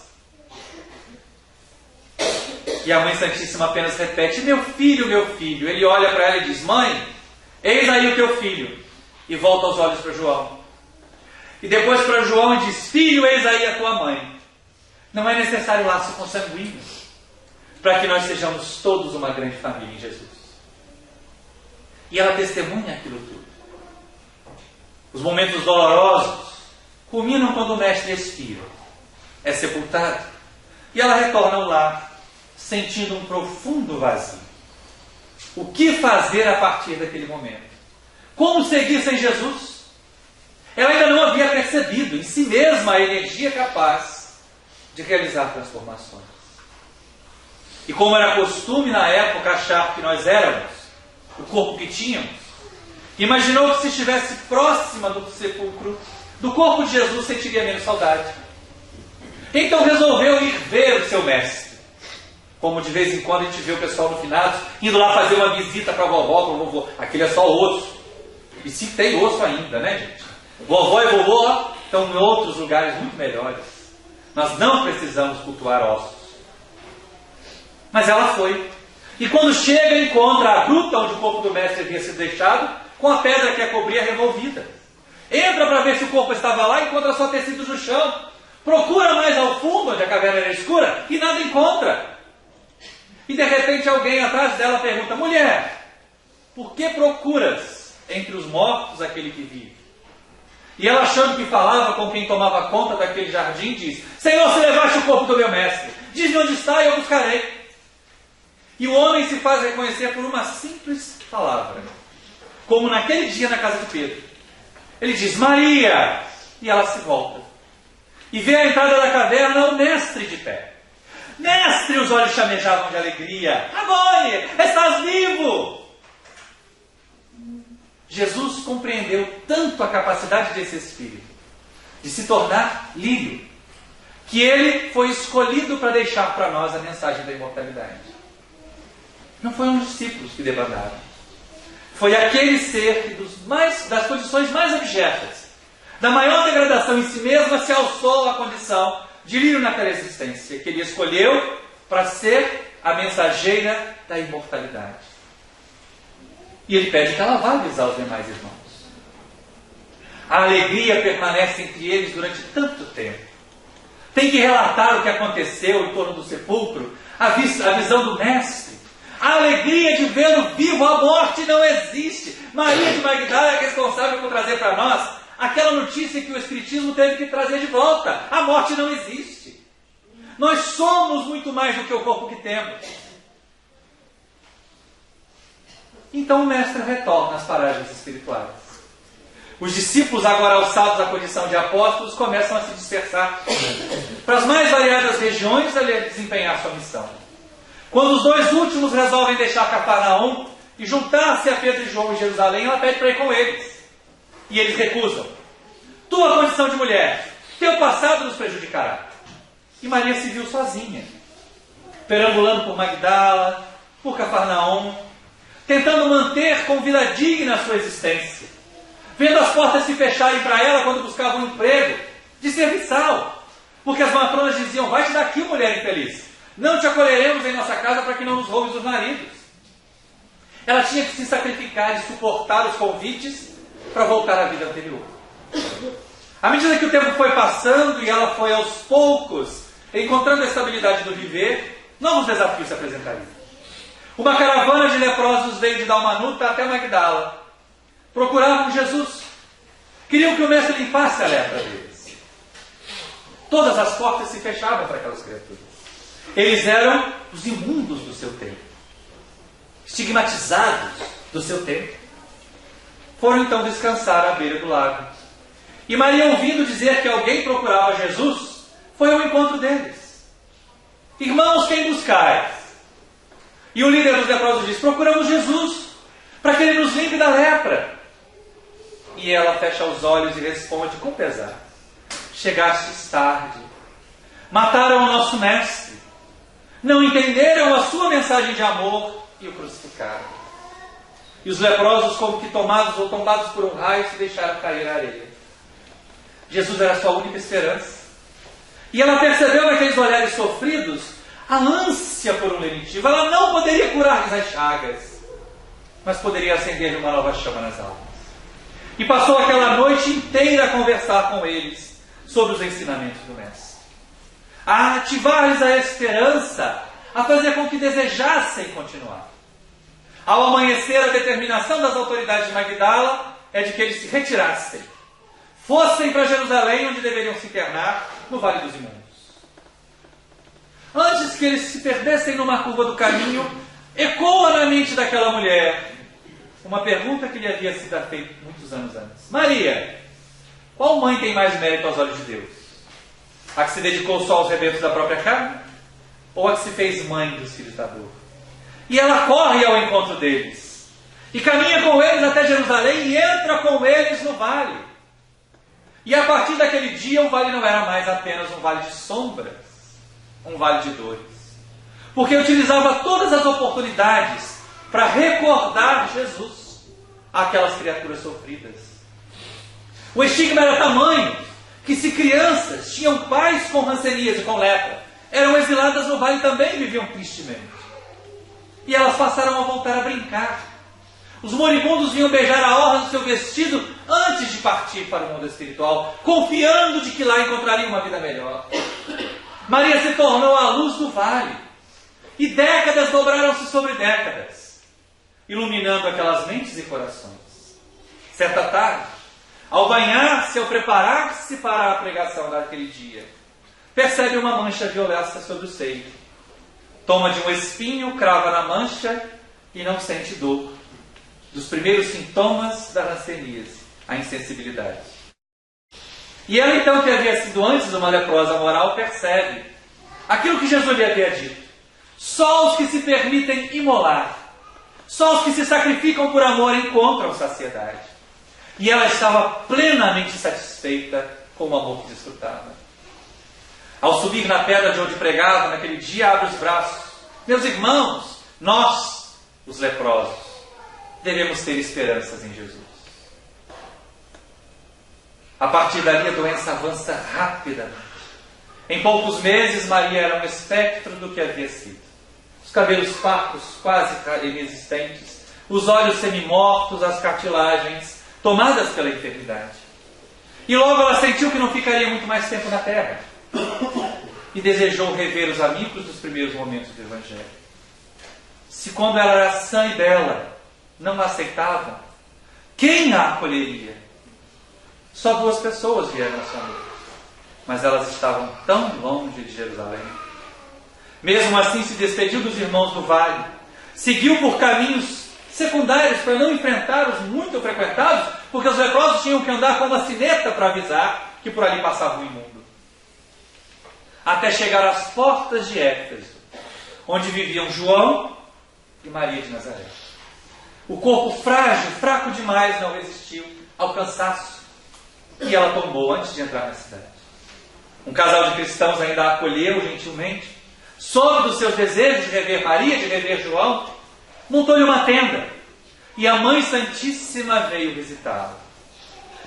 E a Mãe Santíssima apenas repete: meu filho, meu filho. Ele olha para ela e diz: mãe, eis aí o teu filho. E volta os olhos para João. E depois para João e diz: filho, eis aí a tua mãe. Não é necessário laço consanguíneo para que nós sejamos todos uma grande família em Jesus. E ela testemunha aquilo tudo. Os momentos dolorosos culminam quando o mestre expira, é sepultado, e ela retorna ao lar, sentindo um profundo vazio. O que fazer a partir daquele momento? Como seguir sem Jesus? Ela ainda não havia percebido em si mesma a energia capaz de realizar transformações. E como era costume na época achar que nós éramos o corpo que tínhamos, imaginou que se estivesse próxima do sepulcro do corpo de Jesus sentiria menos saudade. Então resolveu ir ver o seu mestre. Como de vez em quando a gente vê o pessoal no finados indo lá fazer uma visita para a vovó, para o vovô. Aquele é só osso. E se tem osso ainda, né, gente? Vovó e vovô estão em outros lugares muito melhores. Nós não precisamos cultuar ossos. Mas ela foi. E quando chega, encontra a gruta onde o corpo do mestre havia sido deixado, com a pedra que a cobria removida. Entra para ver se o corpo estava lá e encontra só tecidos no chão. Procura mais ao fundo, onde a caverna era escura, e nada encontra. E de repente alguém atrás dela pergunta: mulher, por que procuras entre os mortos aquele que vive? E ela, achando que falava com quem tomava conta daquele jardim, diz: Senhor, se levaste o corpo do meu mestre, diz-me onde está e eu buscarei. E o homem se faz reconhecer por uma simples palavra, como naquele dia na casa de Pedro. Ele diz: Maria! E ela se volta e vê à entrada da caverna o mestre de pé. Mestre! Os olhos chamejavam de alegria. Agora, estás vivo! Jesus compreendeu tanto a capacidade desse Espírito de se tornar lírio, que ele foi escolhido para deixar para nós a mensagem da imortalidade. Não foram os discípulos que debandaram. Foi aquele ser que das condições mais abjetas, da maior degradação em si mesma, se alçou à condição de lírio naquela existência, que ele escolheu para ser a mensageira da imortalidade. E ele pede que ela vá avisar os demais irmãos. A alegria permanece entre eles durante tanto tempo. Tem que relatar o que aconteceu em torno do sepulcro, a visão do mestre, a alegria de vê-lo vivo. A morte não existe. Maria de Magdala é responsável por trazer para nós aquela notícia que o Espiritismo teve que trazer de volta. A morte não existe. Nós somos muito mais do que o corpo que temos. Então o mestre retorna às paragens espirituais. Os discípulos, agora alçados à condição de apóstolos, começam a se dispersar para as mais variadas regiões a desempenhar sua missão. Quando os dois últimos resolvem deixar Cafarnaum e juntar-se a Pedro e João em Jerusalém, ela pede para ir com eles. E eles recusam. Tua condição de mulher, teu passado nos prejudicará. E Maria se viu sozinha, perambulando por Magdala, por Cafarnaum, tentando manter com vida digna a sua existência, vendo as portas se fecharem para ela quando buscava um emprego de serviçal, porque as matronas diziam: vai-te daqui, mulher infeliz, não te acolheremos em nossa casa para que não nos roubes os maridos. Ela tinha que se sacrificar e suportar os convites para voltar à vida anterior. À medida que o tempo foi passando e ela foi aos poucos encontrando a estabilidade do viver, novos desafios se apresentariam. Uma caravana de leprosos veio de Dalmanuta até Magdala. Procuravam Jesus. Queriam que o mestre limpasse a lepra deles. Todas as portas se fechavam para aquelas criaturas. Eles eram os imundos do seu tempo, estigmatizados do seu tempo. Foram então descansar à beira do lago. E Maria, ouvindo dizer que alguém procurava Jesus, foi ao encontro deles. Irmãos, quem buscais? E o líder dos leprosos diz: procuramos Jesus, para que ele nos limpe da lepra. E ela fecha os olhos e responde com pesar: chegastes tarde. Mataram o nosso mestre. não entenderam a sua mensagem de amor e o crucificaram. E os leprosos, como que tomados ou tombados por um raio, se deixaram cair na areia. Jesus era a sua única esperança. E ela percebeu naqueles olhares sofridos a ânsia por um lenitivo. Ela não poderia curar-lhes as chagas, mas poderia acender uma nova chama nas almas. E passou aquela noite inteira a conversar com eles sobre os ensinamentos do Mestre, a ativar-lhes a esperança, a fazer com que desejassem continuar. Ao amanhecer, a determinação das autoridades de Magdala é de que eles se retirassem, fossem para Jerusalém, onde deveriam se internar, no Vale dos Imundos. Antes que eles se perdessem numa curva do caminho, ecoa na mente daquela mulher uma pergunta que lhe havia sido feita muitos anos antes. Maria, qual mãe tem mais mérito aos olhos de Deus? A que se dedicou só aos rebentos da própria carne? Ou a que se fez mãe dos filhos da dor? E ela corre ao encontro deles, e caminha com eles até Jerusalém, e entra com eles no vale. E a partir daquele dia, o vale não era mais apenas um vale de sombras, um vale de dores, porque utilizava todas as oportunidades para recordar Jesus àquelas criaturas sofridas. O estigma era tamanho que, se crianças tinham pais com ranceníase e com lepra, eram exiladas no vale, também viviam tristemente. E elas passaram a voltar a brincar. Os moribundos vinham beijar a orla do seu vestido antes de partir para o mundo espiritual, confiando de que lá encontrariam uma vida melhor. Maria se tornou a luz do vale, e décadas dobraram-se sobre décadas, iluminando aquelas mentes e corações. Certa tarde, ao banhar-se, ao preparar-se para a pregação daquele dia, percebe uma mancha violeta sobre o seio. Toma de um espinho, crava na mancha e não sente dor. Dos primeiros sintomas da ranceníase, a insensibilidade. E ela então, que havia sido antes uma leprosa moral, percebe aquilo que Jesus lhe havia dito. Só os que se permitem imolar, só os que se sacrificam por amor encontram saciedade. E ela estava plenamente satisfeita com o amor que desfrutava. Ao subir na pedra de onde pregava, naquele dia, abre os braços. Meus irmãos, nós, os leprosos, devemos ter esperanças em Jesus. A partir dali, a doença avança rapidamente. Em poucos meses, Maria era um espectro do que havia sido. Os cabelos parcos, quase inexistentes, os olhos semimortos, as cartilagens tomadas pela enfermidade. E logo ela sentiu que não ficaria muito mais tempo na terra. E desejou rever os amigos dos primeiros momentos do Evangelho. Se quando ela era sã e bela, não a aceitavam, quem a acolheria? Só 2 pessoas vieram à sua noite, mas elas estavam tão longe de Jerusalém. Mesmo assim, se despediu dos irmãos do vale, seguiu por caminhos secundários para não enfrentar os muito frequentados, porque os leprosos tinham que andar com uma sineta para avisar que por ali passava o imundo. Até chegar às portas de Éfeso, onde viviam João e Maria de Nazaré. O corpo frágil, fraco demais, não resistiu ao cansaço, e ela tombou antes de entrar na cidade. Um casal de cristãos ainda a acolheu gentilmente, soube dos seus desejos de rever Maria, de rever João, montou-lhe uma tenda, e a Mãe Santíssima veio visitá-la.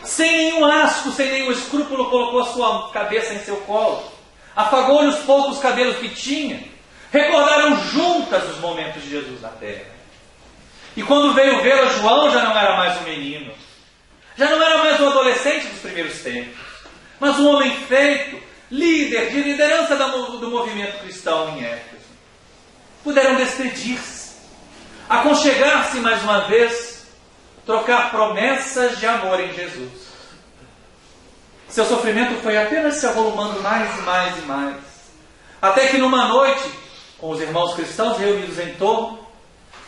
Sem nenhum asco, sem nenhum escrúpulo, colocou a sua cabeça em seu colo, afagou-lhe os poucos cabelos que tinha, recordaram juntas os momentos de Jesus na terra. E quando veio vê-la, João já não era mais um menino, já não era mais um adolescente dos primeiros tempos, mas um homem feito, líder de liderança do movimento cristão em Éfeso. Puderam despedir-se, aconchegar-se mais uma vez, trocar promessas de amor em Jesus. Seu sofrimento foi apenas se avolumando mais e mais e mais, até que numa noite, com os irmãos cristãos reunidos em torno,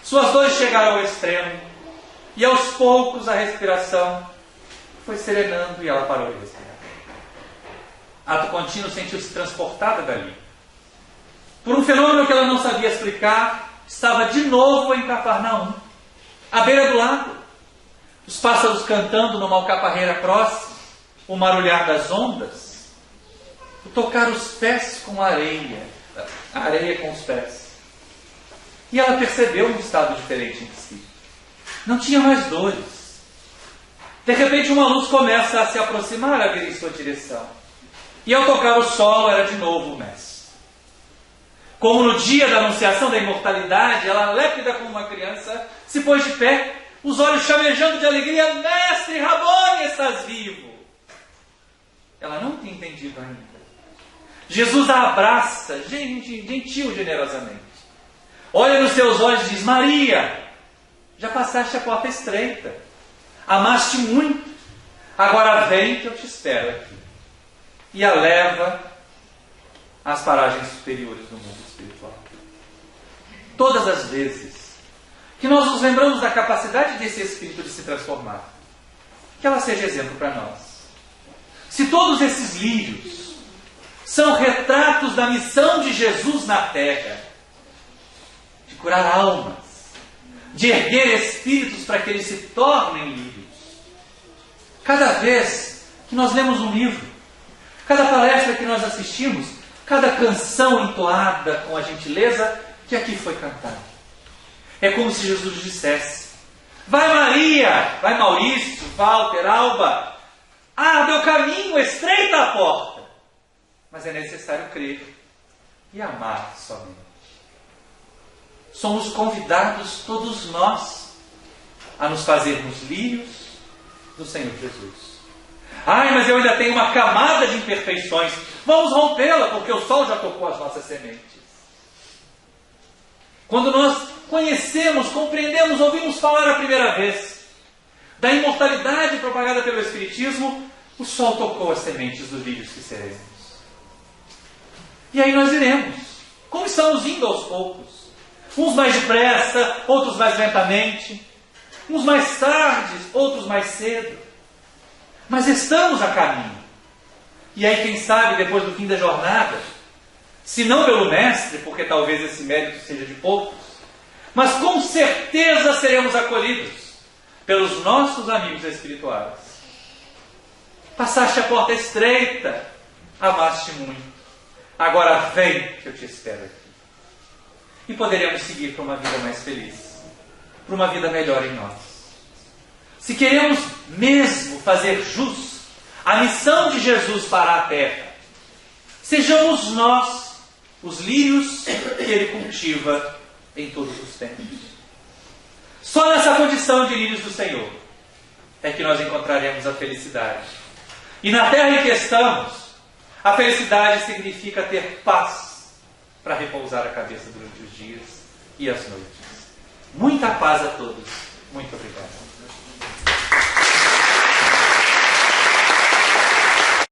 suas dores chegaram ao extremo, e aos poucos a respiração foi serenando e ela parou de respirar. Ato contínuo, sentiu-se transportada dali. Por um fenômeno que ela não sabia explicar, estava de novo em Cafarnaum, à beira do lago. Os pássaros cantando numa alcaparreira próxima, o marulhar das ondas, o tocar os pés com areia, a areia com os pés. E ela percebeu um estado diferente em si. Não tinha mais dores. De repente uma luz começa a se aproximar, a vir em sua direção. E ao tocar o solo era de novo o mestre. Como no dia da anunciação da imortalidade, ela, lépida como uma criança, se pôs de pé, os olhos chamejando de alegria: Mestre, Rabone, estás vivo! Ela não tinha entendido ainda. Jesus a abraça, gentil, generosamente. Olha nos seus olhos e diz: Maria, já passaste a porta estreita, amaste muito, agora vem que eu te espero aqui. E a leva às paragens superiores do mundo espiritual. Todas as vezes que nós nos lembramos da capacidade desse Espírito de se transformar, que ela seja exemplo para nós. Se todos esses lírios são retratos da missão de Jesus na terra, de curar almas, de erguer espíritos para que eles se tornem lírios. Cada vez que nós lemos um livro, cada palestra que nós assistimos, cada canção entoada com a gentileza que aqui foi cantada, é como se Jesus dissesse: vai Maria, vai Maurício, Walter, Alba, abre o caminho, estreita a porta. Mas é necessário crer e amar somente. Somos convidados todos nós a nos fazermos lírios do Senhor Jesus. Ai, mas eu ainda tenho uma camada de imperfeições. Vamos rompê-la, porque o sol já tocou as nossas sementes. Quando nós conhecemos, compreendemos, ouvimos falar a primeira vez da imortalidade propagada pelo Espiritismo, o sol tocou as sementes dos lírios que seremos. E aí nós iremos, como estamos indo aos poucos. Uns mais depressa, outros mais lentamente. Uns mais tarde, outros mais cedo. Mas estamos a caminho. E aí, quem sabe, depois do fim da jornada, se não pelo Mestre, porque talvez esse mérito seja de poucos, mas com certeza seremos acolhidos pelos nossos amigos espirituais. Passaste a porta estreita, amaste muito. Agora vem que eu te espero aqui. E poderemos seguir para uma vida mais feliz, para uma vida melhor em nós. Se queremos mesmo fazer jus à missão de Jesus para a terra, sejamos nós os lírios que Ele cultiva em todos os tempos. Só nessa condição de lírios do Senhor é que nós encontraremos a felicidade. E na terra em que estamos, a felicidade significa ter paz para repousar a cabeça durante os dias e as noites. Muita paz a todos. Muito obrigado.